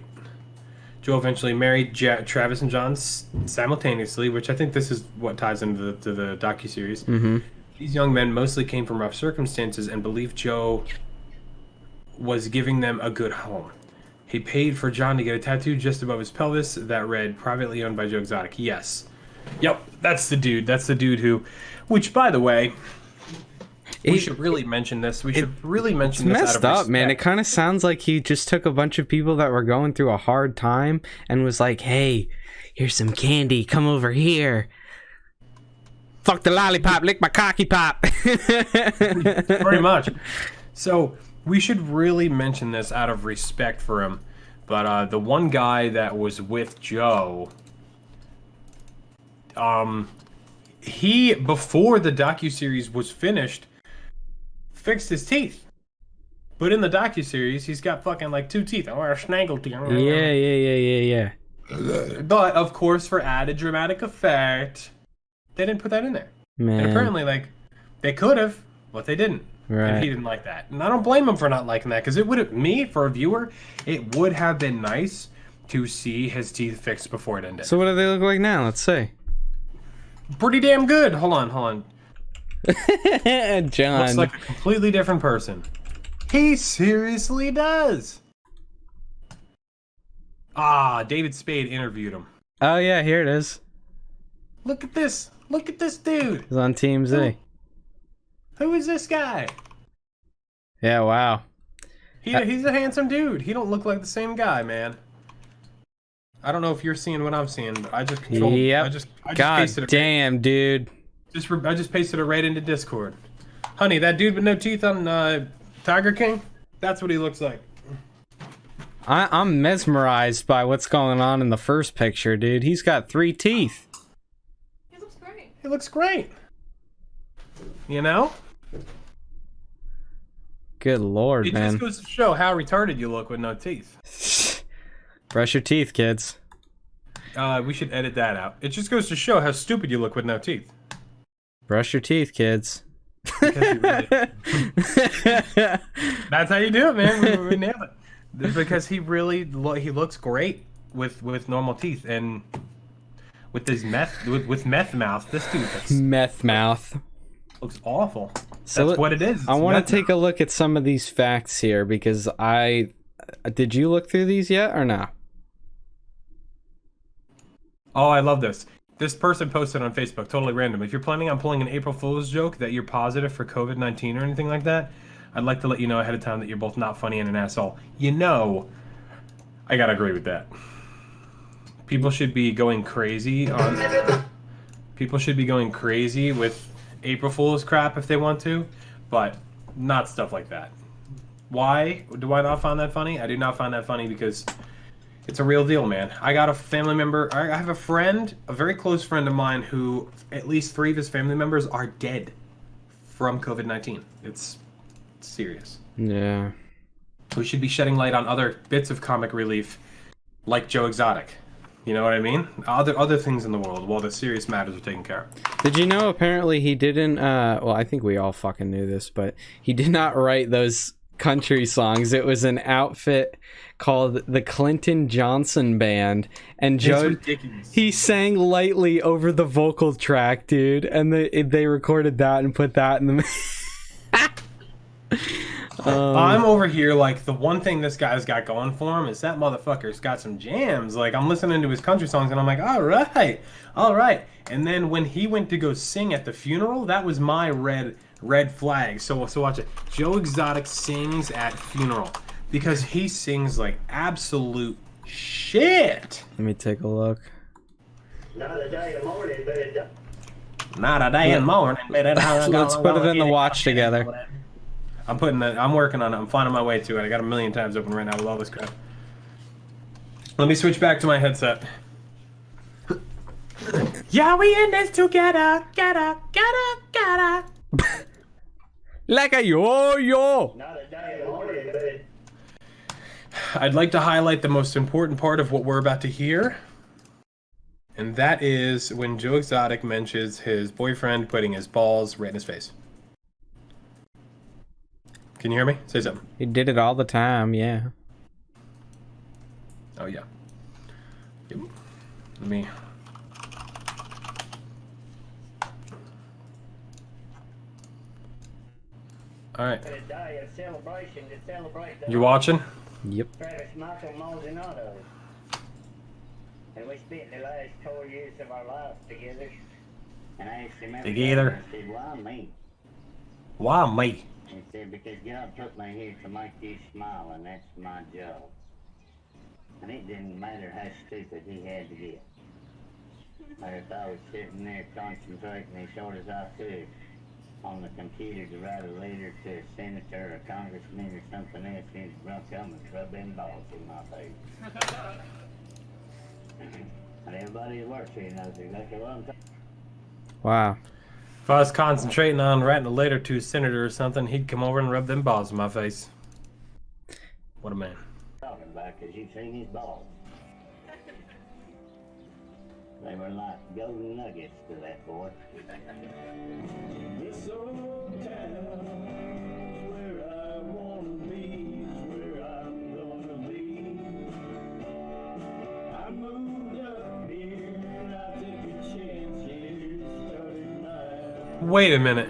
Joe eventually married Travis and John simultaneously, which I think this is what ties into the docuseries. Mm-hmm. These young men mostly came from rough circumstances and believed Joe was giving them a good home. He paid for John to get a tattoo just above his pelvis that read, "Privately owned by Joe Exotic." Yes. Yep, that's the dude. That's the dude who... Which, by the way, we should really mention this. We should really mention this out of respect. Messed up, man. It kind of sounds like he just took a bunch of people that were going through a hard time and was like, hey, here's some candy. Come over here. Fuck the lollipop, lick my cocky pop. Pretty much. So we should really mention this out of respect for him. But the one guy that was with Joe, he, before the docuseries was finished, fixed his teeth. But in the docuseries, he's got fucking like 2 teeth. I wear a snaggle teeth. Yeah. But of course, for added dramatic effect, they didn't put that in there. Man. And apparently, like, they could have, but they didn't. Right. And he didn't like that. And I don't blame him for not liking that, because it would have, me, for a viewer, it would have been nice to see his teeth fixed before it ended. So what do they look like now? Let's see. Pretty damn good. Hold on. John. Looks like a completely different person. He seriously does. David Spade interviewed him. Oh, yeah, here it is. Look at this. Look at this dude. He's on Team Z. Who is this guy? Yeah, wow. He's a handsome dude. He don't look like the same guy, man. I don't know if you're seeing what I'm seeing, but I just controlled. Yep. I just God pasted it. damn, dude. I just pasted it right into Discord. Honey, that dude with no teeth on Tiger King, that's what he looks like. I'm mesmerized by what's going on in the first picture, dude. He's got 3 teeth. He looks great. He looks great. You know? Good lord, It man. just goes to show how retarded you look with no teeth. Brush your teeth, kids. We should edit that out. It just goes to show how stupid you look with no teeth. Brush your teeth, kids. Because you really... That's how you do it, man. We nailed it. Because he really he looks great with normal teeth, and with his with meth mouth. This dude Meth mouth. looks awful. So That's what it is. I want to take a look at some of these facts here, because did you look through these yet or no? Oh, I love this. This person posted on Facebook, totally random. If you're planning on pulling an April Fool's joke that you're positive for COVID-19 or anything like that, I'd like to let you know ahead of time that you're both not funny and an asshole. You know, I gotta agree with that. People should be going crazy with April Fool's crap if they want to, but not stuff like that. Why do I not find that funny? I do not find that funny because it's a real deal, man. I got a family member, I have a friend, a very close friend of mine who at least 3 of his family members are dead from COVID-19. It's serious. Yeah. We should be shedding light on other bits of comic relief, like Joe Exotic. You know what I mean? Other things in the world while the serious matters are taken care of. Did you know apparently he didn't, well, I think we all fucking knew this, but he did not write those country songs. It was an outfit called the Clinton Johnson Band, and Joe, he sang lightly over the vocal track, dude, and they recorded that and put that in the I'm over here like the one thing this guy's got going for him is that motherfucker's got some jams. Like I'm listening to his country songs and I'm like, all right. And then when he went to go sing at the funeral, that was my red flag. So watch it. Joe Exotic sings at funeral because he sings like absolute shit. Let me take a look. Not a day in the morning, but it Not a day in the morning. Let's put it in the watch together. I'm working on it. I'm finding my way to it. I got a million tabs open right now with all this crap. Let me switch back to my headset. Yeah, we in this together. Gotta. Like a yo-yo. not a day in the morning, but it I'd like to highlight the most important part of what we're about to hear. And that is when Joe Exotic mentions his boyfriend putting his balls right in his face. Can you hear me? Say something. He did it all the time, yeah. Oh, yeah. Yep. Let me... Alright. a day of celebration to celebrate the You watching? Yep. Travis Michael Maldonado. And we spent the last 4 years of our lives together. And I asked him Together. I said, why me? Why me? He said, because God put me here to make you smile, and that's my job. And it didn't matter how stupid he had to get. Or if I was sitting there concentrating as short as I could on the computer to write a letter to a senator or a congressman or something else, he'd run come and rub them balls in my face. And everybody who works here knows exactly what I'm talking about. Wow. If I was concentrating on writing a letter to a senator or something, he'd come over and rub them balls in my face. What a man. Talking about, because you've seen his balls. They were like golden nuggets to that boy. This old town where I wanna be, where I'm gonna be. I moved up here and I took a chance here, started my Wait a minute.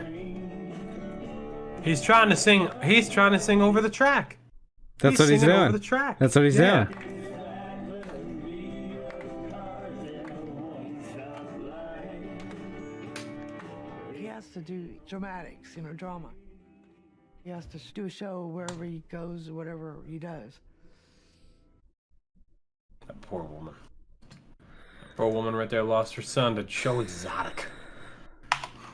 He's trying to sing over the track. That's what he's singing doing. Over the track. That's what he's Yeah. doing. He has to do dramatics, drama. He has to do a show wherever he goes or whatever he does. That poor woman. Poor woman right there lost her son to Joe Exotic.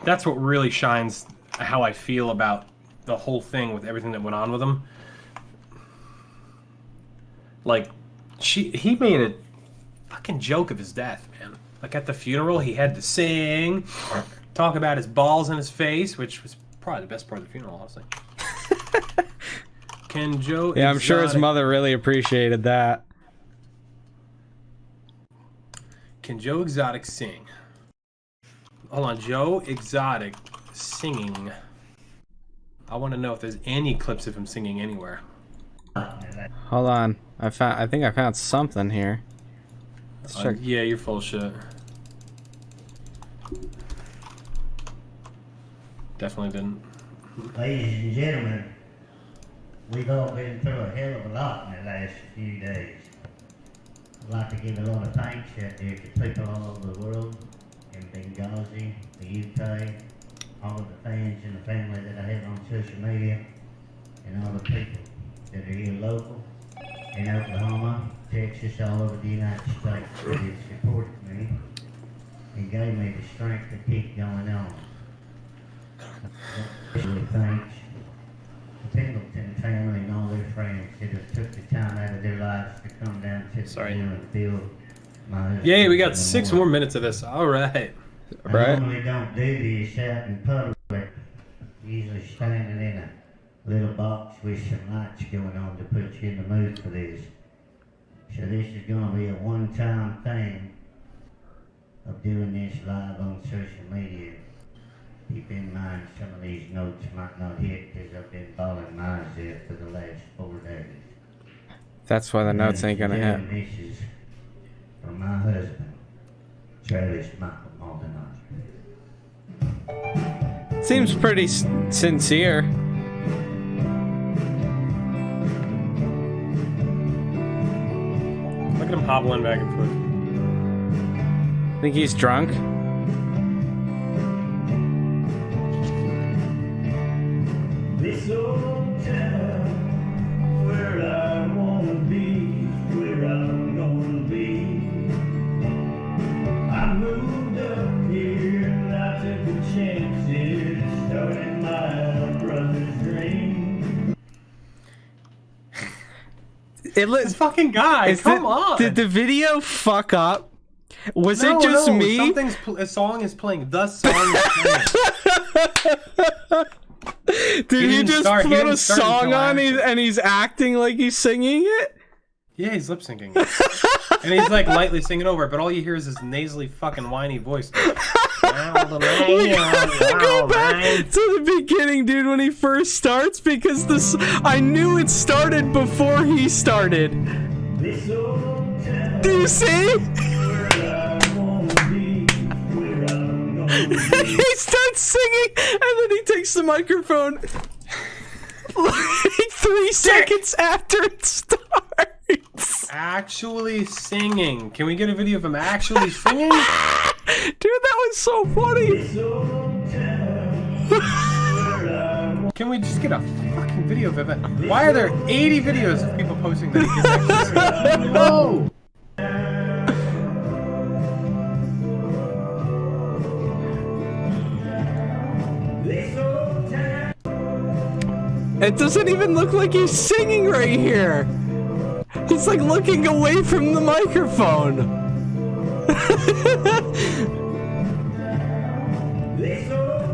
That's what really shines how I feel about the whole thing with everything that went on with him. Like, he made a fucking joke of his death, man. Like at the funeral, he had to sing, talk about his balls in his face, which was probably the best part of the funeral, honestly. Can Joe Yeah, I'm sure his Exotic- mother really appreciated that. Can Joe Exotic sing? Hold on, Joe Exotic singing. I want to know if there's any clips of him singing anywhere. Hold on. I think I found something here. Let's check. Yeah, you're full of shit. Definitely didn't. Ladies and gentlemen, we've all been through a hell of a lot in the last few days. I'd like to give a lot of thanks out there to people all over the world, in Benghazi, the UK, all of the fans and the family that I have on social media, and all the people that are here local, in Oklahoma, Texas, all over the United States that have supported me and gave me the strength to keep going on. Especially thanks the Pendleton family and all their friends that have took the time out of their lives to come down to the Sorry. hill and build my husband's Yay, we got 6 more memorial. minutes of this. All right. I Right? normally don't do this out in public, usually standing in a little box with some lights going on to put you in the mood for this. So this is going to be a one-time thing of doing this live on social media. Keep in mind some of these notes might not hit because I've been balling my eyes out for the last 4 days. That's why the notes ain't gonna hit. And this is for my husband, Travis Michael Maldonado. Seems pretty sincere. Look at him hobbling back and forth. Think he's drunk? This old town, where I wanna be, where I'm gonna be. I moved up here and I took a chance here, started my brother's dream. This fucking guy, come on! Did the video fuck up? Was it just me? A song is playing. The song is playing. Did he just start- he put a didn't start song until on after. and he's acting like he's singing it? Yeah, he's lip syncing. And he's like lightly singing over it, but all you hear is his nasally fucking whiny voice. Go back to the beginning, dude, when he first starts, because this I knew it started before he started. This old town, Do you see? where I wanna be, where I'm gonna be. He starts singing, and then he takes the microphone like 3 seconds after it starts. Actually singing. Can we get a video of him actually singing? Dude, that was so funny. This old town, where I wanna Can we just get a fucking video of him? Why are there 80 videos of people posting that he can actually sing? No! This old town. It doesn't even look like he's singing right here. He's like looking away from the microphone.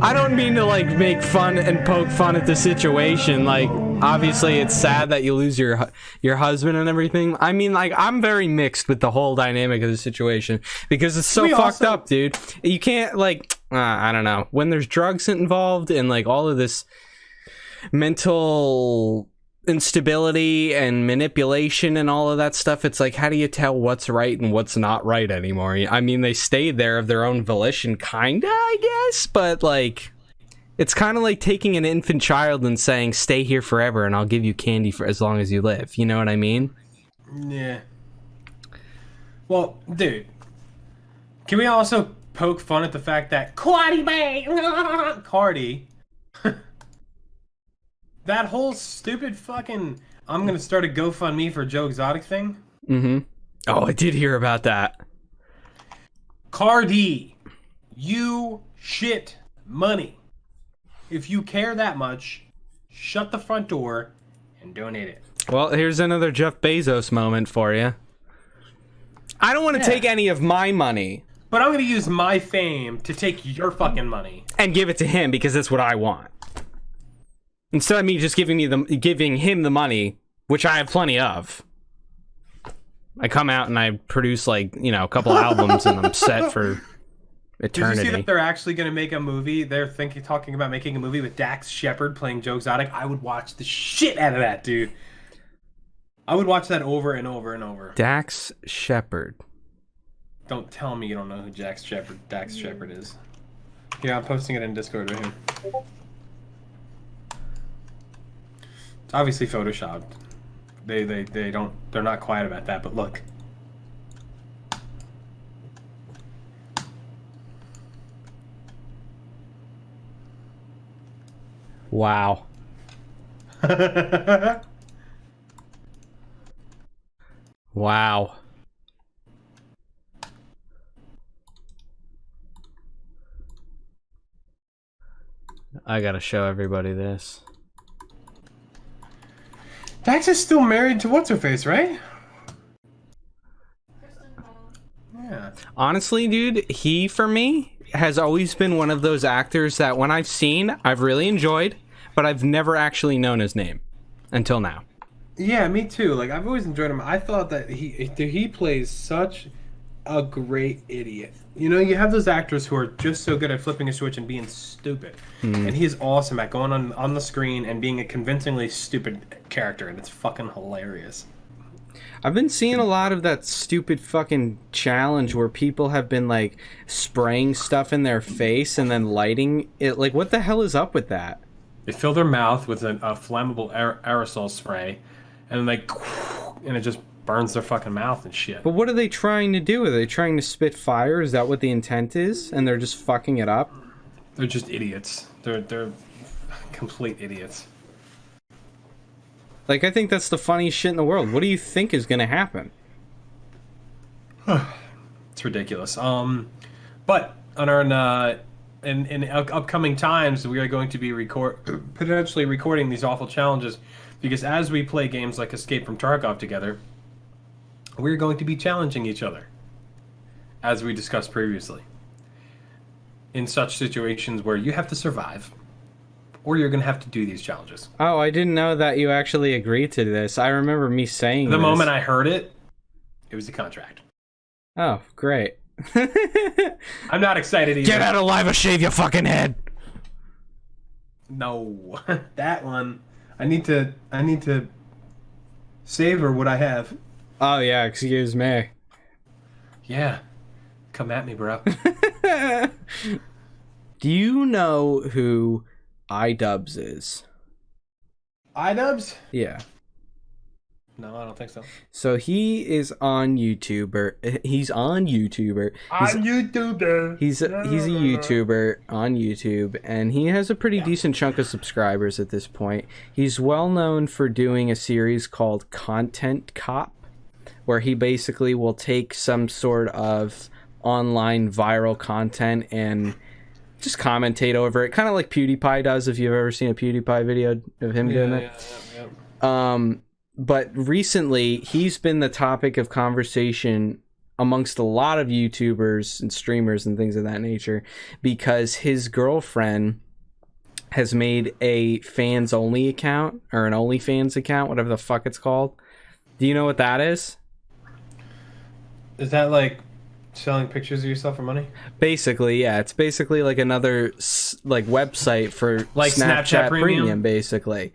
I don't mean to like make fun and poke fun at the situation. Like, obviously it's sad that you lose your husband and everything. I mean, like, I'm very mixed with the whole dynamic of the situation because it's so fucked up, dude. You can't like, I don't know. When there's drugs involved and like all of this mental instability and manipulation and all of that stuff, it's like, how do you tell what's right and what's not right anymore? I mean, they stayed there of their own volition, kinda, I guess, but like, it's kind of like taking an infant child and saying, stay here forever and I'll give you candy for as long as you live. You know what I mean? Yeah. Well, dude, can we also poke fun at the fact that Cardi, that whole stupid fucking I'm gonna start a GoFundMe for Joe Exotic thing? Mm-hmm. Oh, I did hear about that. Cardi, you shit money. If you care that much, shut the front door and donate it. Well, here's another Jeff Bezos moment for you. I don't want to take any of my money. But I'm gonna use my fame to take your fucking money. And give it to him because that's what I want. Instead of me just giving him the money, which I have plenty of. I come out and I produce like, you know, a couple albums and I'm set for eternity. Did you see that they're actually going to make a movie? They're talking about making a movie with Dax Shepard playing Joe Exotic. I would watch the shit out of that, dude. I would watch that over and over and over. Dax Shepard. Don't tell me you don't know who Dax Shepard is. Yeah, I'm posting it in Discord with him. It's obviously photoshopped. They're not quiet about that, but look. Wow. Wow. I gotta show everybody this. Dax is still married to what's-her-face, right? Yeah. Honestly, dude, he, for me, has always been one of those actors that when I've seen, I've really enjoyed, but I've never actually known his name until now. Yeah, me too. Like, I've always enjoyed him. I thought that he plays such a great idiot. You know, you have those actors who are just so good at flipping a switch and being stupid. And he is awesome at going on the screen and being a convincingly stupid character, and it's fucking hilarious. I've been seeing a lot of that stupid fucking challenge where people have been, like, spraying stuff in their face and then lighting it. Like, what the hell is up with that? They fill their mouth with a flammable aerosol spray, and then and it just burns their fucking mouth and shit. But what are they trying to do? Are they trying to spit fire? Is that what the intent is? And they're just fucking it up? They're just idiots. They're complete idiots. Like, I think that's the funniest shit in the world. What do you think is gonna happen? It's ridiculous. But on our in upcoming times, we are going to be potentially recording these awful challenges, because as we play games like Escape from Tarkov together, we're going to be challenging each other, as we discussed previously. In such situations where you have to survive, or you're going to have to do these challenges. Oh, I didn't know that you actually agreed to this. I remember me saying The this. moment I heard it, it was the contract. Oh, great. I'm not excited either. Get out alive or shave your fucking head! No, that one. I need to savor what I have. Oh yeah, excuse me. Yeah, come at me, bro. Do you know who IDubbbz is? IDubbbz? Yeah. No, I don't think so. So he is on YouTuber. He's on YouTuber. He's a YouTuber on YouTube, and he has a pretty decent chunk of subscribers at this point. He's well known for doing a series called Content Cop, where he basically will take some sort of online viral content and just commentate over it, kind of like PewDiePie does. If you've ever seen a PewDiePie video of him doing that. But recently, he's been the topic of conversation amongst a lot of YouTubers and streamers and things of that nature, because his girlfriend has made a fans-only account, or an OnlyFans account, whatever the fuck it's called. Do you know what that is? Is that like selling pictures of yourself for money? Basically, yeah. It's basically like another like website for like Snapchat Premium, basically.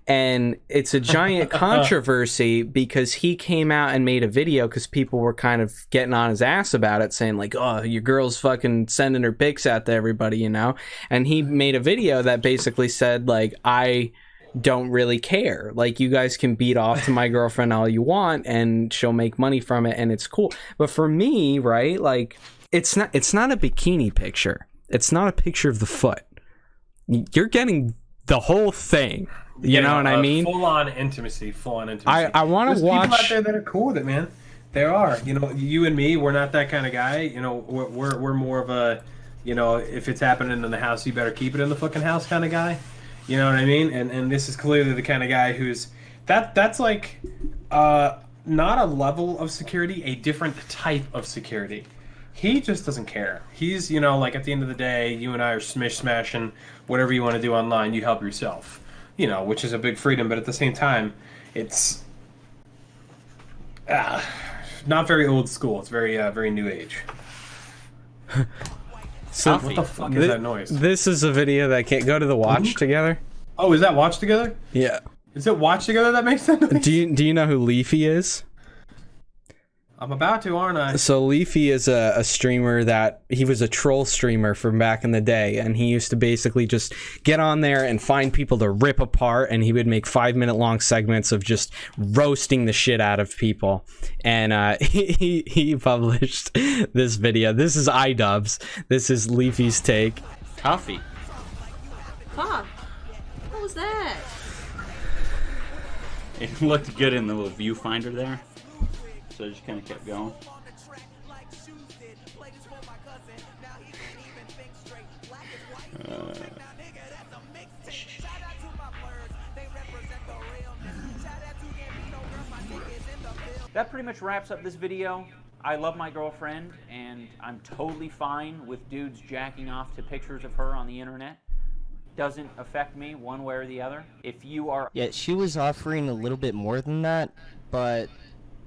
And it's a giant controversy because he came out and made a video because people were kind of getting on his ass about it, saying like, oh, your girl's fucking sending her pics out to everybody, you know? And he made a video that basically said, like, I don't really care. Like, you guys can beat off to my girlfriend all you want and she'll make money from it and it's cool. But for me, right, like, it's not a bikini picture. It's not a picture of the foot. You're getting the whole thing. You know what I mean? Full on intimacy. I want to watch. There's people out there that are cool with it, man. There are. You know, you and me, we're not that kind of guy. You know, we're more of a, you know, if it's happening in the house, you better keep it in the fucking house kind of guy. You know what I mean? And this is clearly the kind of guy who's that's like not a level of security, a different type of security. He just doesn't care. He's, you know, like at the end of the day, you and I are smashing whatever you want to do online. You help yourself. You know, which is a big freedom, but at the same time, it's not very old school. It's very very new age. So what the fuck is that noise? This is a video that can't go to the watch together. Oh, is that watch together? Yeah. Is it watch together that makes that noise? Do you know who Leafy is? I'm about to, aren't I? So Leafy is a streamer that he was a troll streamer from back in the day, and he used to basically just get on there and find people to rip apart, and he would make 5-minute long segments of just roasting the shit out of people. And he published this video. This is IDubbbz. This is Leafy's take. Coffee. Huh. What was that? It looked good in the little viewfinder there. So I just kind of kept going. That pretty much wraps up this video. I love my girlfriend, and I'm totally fine with dudes jacking off to pictures of her on the internet. Doesn't affect me one way or the other. If you are... Yeah, she was offering a little bit more than that, but...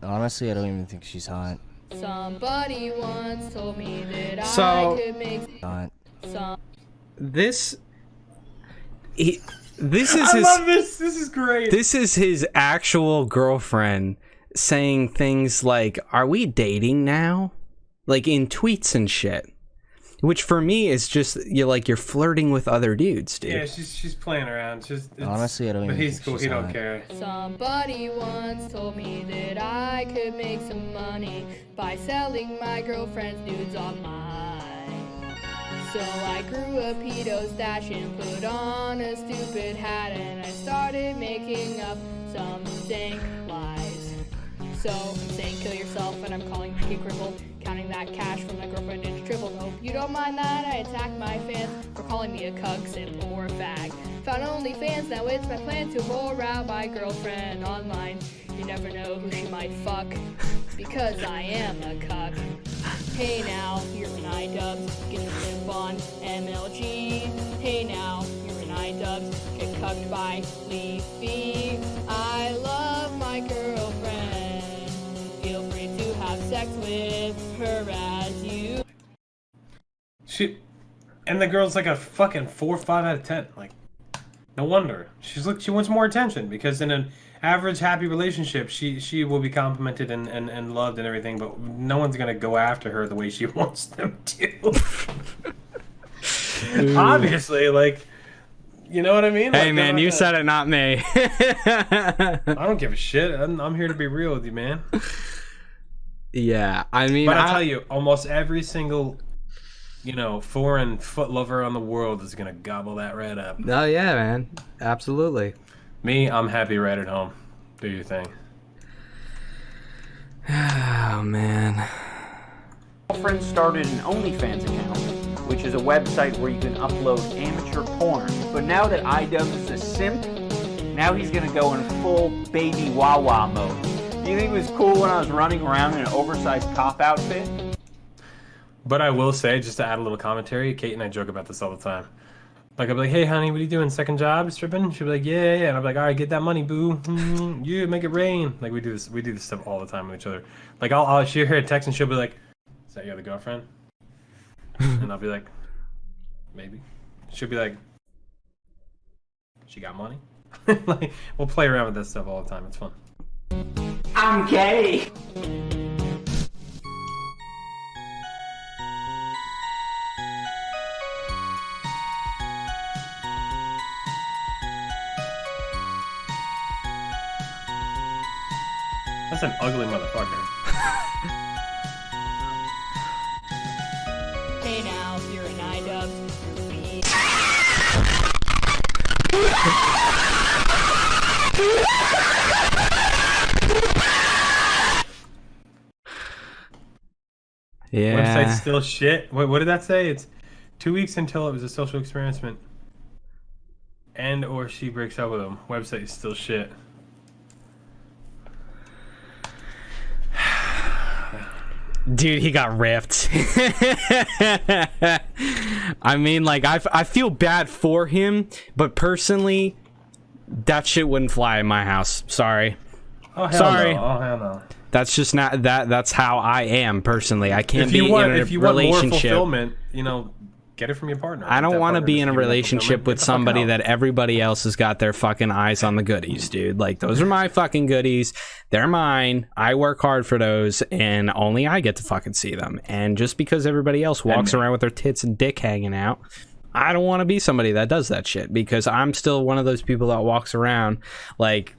honestly, I don't even think she's hot. Somebody once told me that So, I could make Hot. some. This is I love this. This is great. This is his actual girlfriend saying things like, "Are we dating now?" Like in tweets and shit. which for me is just you're flirting with other dudes, dude. Yeah, she's playing around. Honestly, I don't even But he's think cool. she's He don't hot. care. Somebody once told me that I could make some money by selling my girlfriend's nudes online. So I grew a pedo stash and put on a stupid hat, and I started making up some dank lies. So I'm saying kill yourself, and I'm calling you crippled, counting that cash from my girlfriend into triple. Hope you don't mind that I attack my fans for calling me a cuck, simp, or a fag. Found OnlyFans, now it's my plan to whore out my girlfriend online. You never know who she might fuck, because I am a cuck. Hey now, you're an IDubbbz, get your simp on MLG. Hey now, you're an IDubbbz, get cucked by Leafy. I love my girlfriend, feel free to have sex with her as you. And the girl's like a fucking 4 or 5 out of 10. Like, no wonder. She wants more attention, because in an average happy relationship, she will be complimented and loved and everything, but no one's gonna go after her the way she wants them to. Obviously, like, you know what I mean? Hey Like, man, you said it, not me. I don't give a shit. I'm here to be real with you, man. Yeah, I mean, But I'll tell you, almost every single, foreign foot lover on the world is gonna gobble that rat up. Oh yeah, man, absolutely. Me, I'm happy right at home. Do your thing. Oh man. Girlfriend started an OnlyFans account, which is a website where you can upload amateur porn. But now that IDubbbz is a simp, now he's gonna go in full baby Wawa mode. Do you think it was cool when I was running around in an oversized cop outfit? But I will say, just to add a little commentary, Kate and I joke about this all the time. Like, I'll be like, hey, honey, what are you doing? Second job, stripping? She'll be like, yeah. And I'll be like, all right, get that money, boo. Yeah, make it rain. Like, we do this stuff all the time with each other. Like, she'll hear a text and she'll be like, is that your other girlfriend? And I'll be like, maybe. She'll be like, she got money? Like, we'll play around with that stuff all the time. It's fun. I'm gay! That's an ugly motherfucker. Hey now, you're an IDubbbz. Yeah. Website's still shit. What did that say? It's 2 weeks until it was a social experiment. And or she breaks up with him. Website is still shit. Dude, he got ripped. I mean, like, I feel bad for him, but personally, that shit wouldn't fly in my house. Sorry. Oh, hell Sorry. no. Oh, hell no. That's just not that's how I am personally. I can't be in a If you want more relationship. fulfillment, get it from your partner. I don't want to be in a relationship with somebody that everybody else has got their fucking eyes on the goodies, dude. Like, those are my fucking goodies. They're mine. I work hard for those, and only I get to fucking see them. And just because everybody else walks around with their tits and dick hanging out, I don't want to be somebody that does that shit, because I'm still one of those people that walks around like,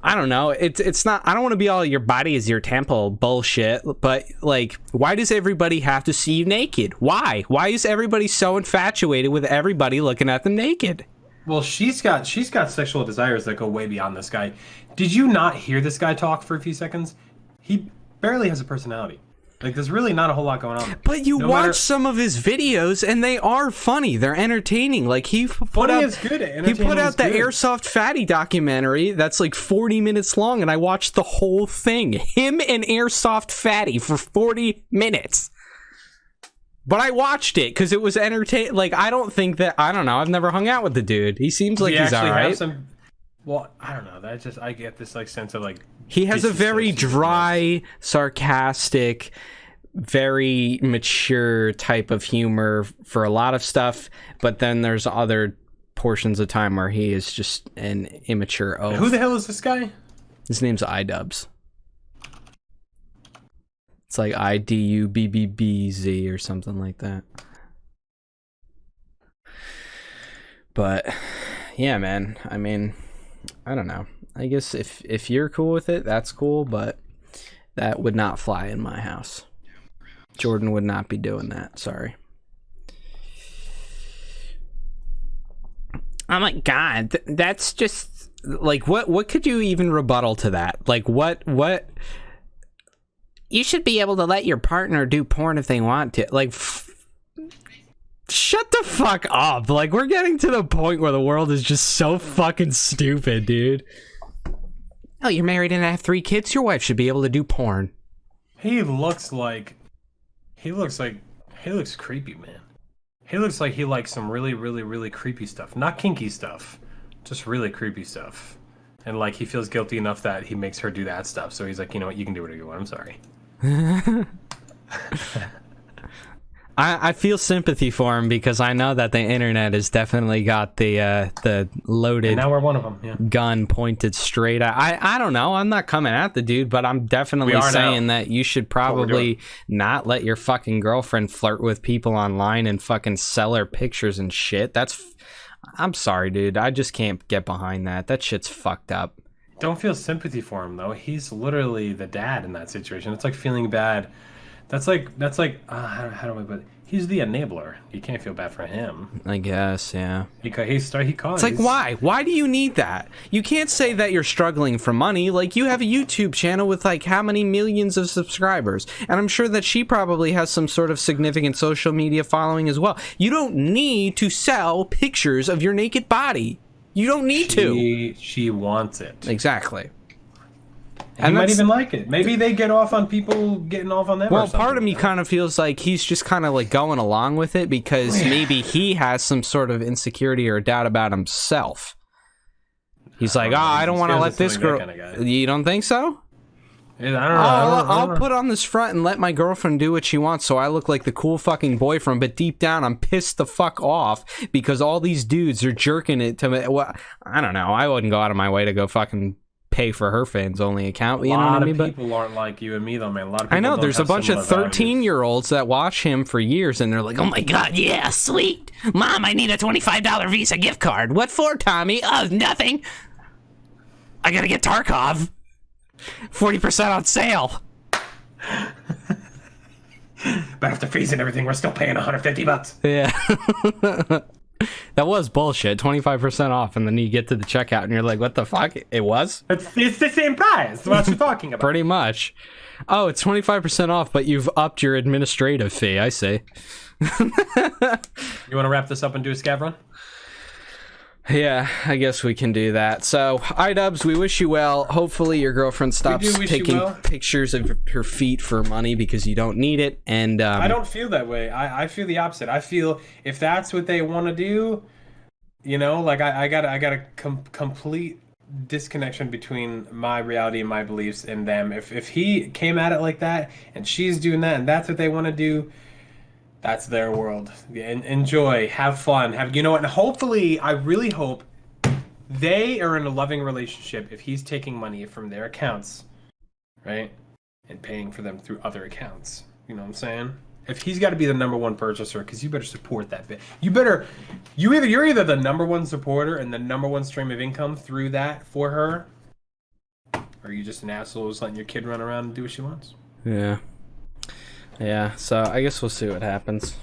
I don't know. It's not. I don't want to be all your body is your temple bullshit. But like, why does everybody have to see you naked? Why? Why is everybody so infatuated with everybody looking at them naked? Well, she's got sexual desires that go way beyond this guy. Did you not hear this guy talk for a few seconds? He barely has a personality. Like, there's really not a whole lot going on. But you watch some of his videos, and they are funny. They're entertaining. Like, he put out the Airsoft Fatty documentary that's like 40 minutes long, and I watched the whole thing. Him and Airsoft Fatty for 40 minutes. But I watched it because it was entertaining. Like, I don't know. I've never hung out with the dude. He seems like he's all right. Well, I don't know. I get this like sense of like, he has a very dry, sarcastic, very mature type of humor for a lot of stuff, but then there's other portions of time where he is just an immature oaf. Who the hell is this guy? His name's IDubbbz. It's like IDubbbz or something like that. But yeah, man. I mean, I don't know. I guess if you're cool with it, that's cool, but that would not fly in my house. Jordan would not be doing that. Sorry. Oh my god, that's just like what could you even rebuttal to that? Like what you should be able to let your partner do porn if they want to. Like shut the fuck up. Like we're getting to the point where the world is just so fucking stupid, dude. Oh, you're married and have 3 kids? Your wife should be able to do porn. He looks creepy, man. He looks like he likes some really, really, really creepy stuff. Not kinky stuff, just really creepy stuff. And like he feels guilty enough that he makes her do that stuff. So he's like, you know what, you can do whatever you want. I'm sorry. I feel sympathy for him because I know that the internet has definitely got the loaded And now we're one of them. Yeah. gun pointed straight at. I don't know. I'm not coming at the dude, but I'm definitely saying that you should probably not let your fucking girlfriend flirt with people online and fucking sell her pictures and shit. I'm sorry, dude. I just can't get behind that. That shit's fucked up. Don't feel sympathy for him though. He's literally the dad in that situation. It's like feeling bad. That's like how do I put it? He's the enabler. You can't feel bad for him. I guess, yeah. He caused. It's like, why? Why do you need that? You can't say that you're struggling for money. Like, you have a YouTube channel with, like, how many millions of subscribers? And I'm sure that she probably has some sort of significant social media following as well. You don't need to sell pictures of your naked body. You don't need to. She wants it. Exactly. And he might even like it. Maybe they get off on people getting off on them. Well, part of me kind of feels like he's just kind of like going along with it because maybe he has some sort of insecurity or doubt about himself. He's like, I don't want to let this girl. You don't think so? Yeah, I don't know. I'll put on this front and let my girlfriend do what she wants so I look like the cool fucking boyfriend, but deep down I'm pissed the fuck off because all these dudes are jerking it to me. Well, I don't know. I wouldn't go out of my way to go fucking pay for her fans only account. You know what I mean? A lot of people aren't like you and me though, man. A lot of people I know don't there's a have bunch of similar 13-year-olds that watch him for years and they're like, oh my god, yeah, sweet. Mom, I need a $25 Visa gift card. What for, Tommy? Oh, nothing. I gotta get Tarkov. 40% on sale. But after fees and everything, we're still paying $150. Yeah. That was bullshit. 25% off, and then you get to the checkout, and you're like, "What the fuck? It was? It's the same price. What you're talking about? Pretty much. Oh, it's 25% off, but you've upped your administrative fee. I see. You want to wrap this up and do a scav run? Yeah, I guess we can do that. So, IDubbbz, we wish you well. Hopefully your girlfriend stops taking pictures of her feet for money because you don't need it. And I don't feel that way. I feel the opposite. I feel if that's what they want to do, you know, like I got a complete disconnection between my reality and my beliefs and them. If he came at it like that and she's doing that and that's what they want to do, that's their world. Enjoy, have fun, you know what? And hopefully, I really hope they are in a loving relationship if he's taking money from their accounts, right, and paying for them through other accounts. You know what I'm saying? If he's got to be the number 1 purchaser, because you better support that bit. You're either the number 1 supporter and the number 1 stream of income through that for her, or are you just an asshole who's letting your kid run around and do what she wants? Yeah. Yeah, so I guess we'll see what happens.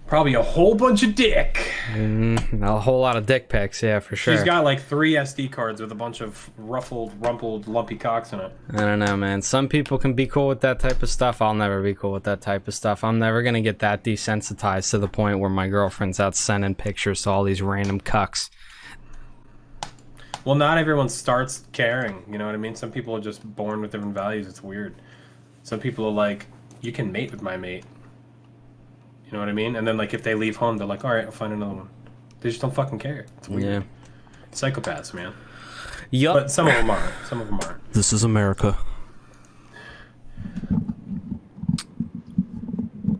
Probably a whole bunch of dick. A whole lot of dick pics, yeah, for sure. She's got like 3 SD cards with a bunch of rumpled, lumpy cocks in it. I don't know, man. Some people can be cool with that type of stuff. I'll never be cool with that type of stuff. I'm never going to get that desensitized to the point where my girlfriend's out sending pictures to all these random cucks. Well, not everyone starts caring, you know what I mean? Some people are just born with different values. It's weird. Some people are like, you can mate with my mate. You know what I mean? And then, like, if they leave home, they're like, all right, I'll find another one. They just don't fucking care. It's weird. Yeah. Psychopaths, man. Yup. But some of them are. Some of them are. This is America.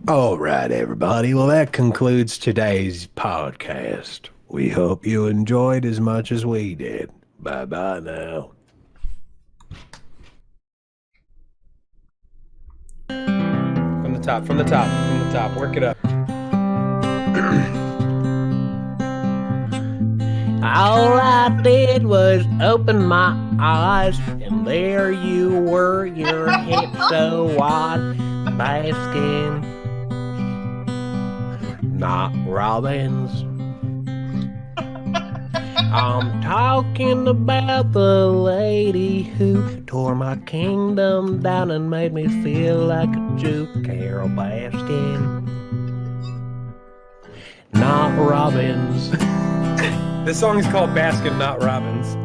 All right, everybody. Well, that concludes today's podcast. We hope you enjoyed as much as we did. Bye-bye now. From the top. Work it up. All I did was open my eyes, and there you were, your hips so wide, basking. Not Robbins. I'm talking about the lady who tore my kingdom down and made me feel like a Jew, Carol Baskin. Not Robbins. This song is called Baskin, Not Robbins.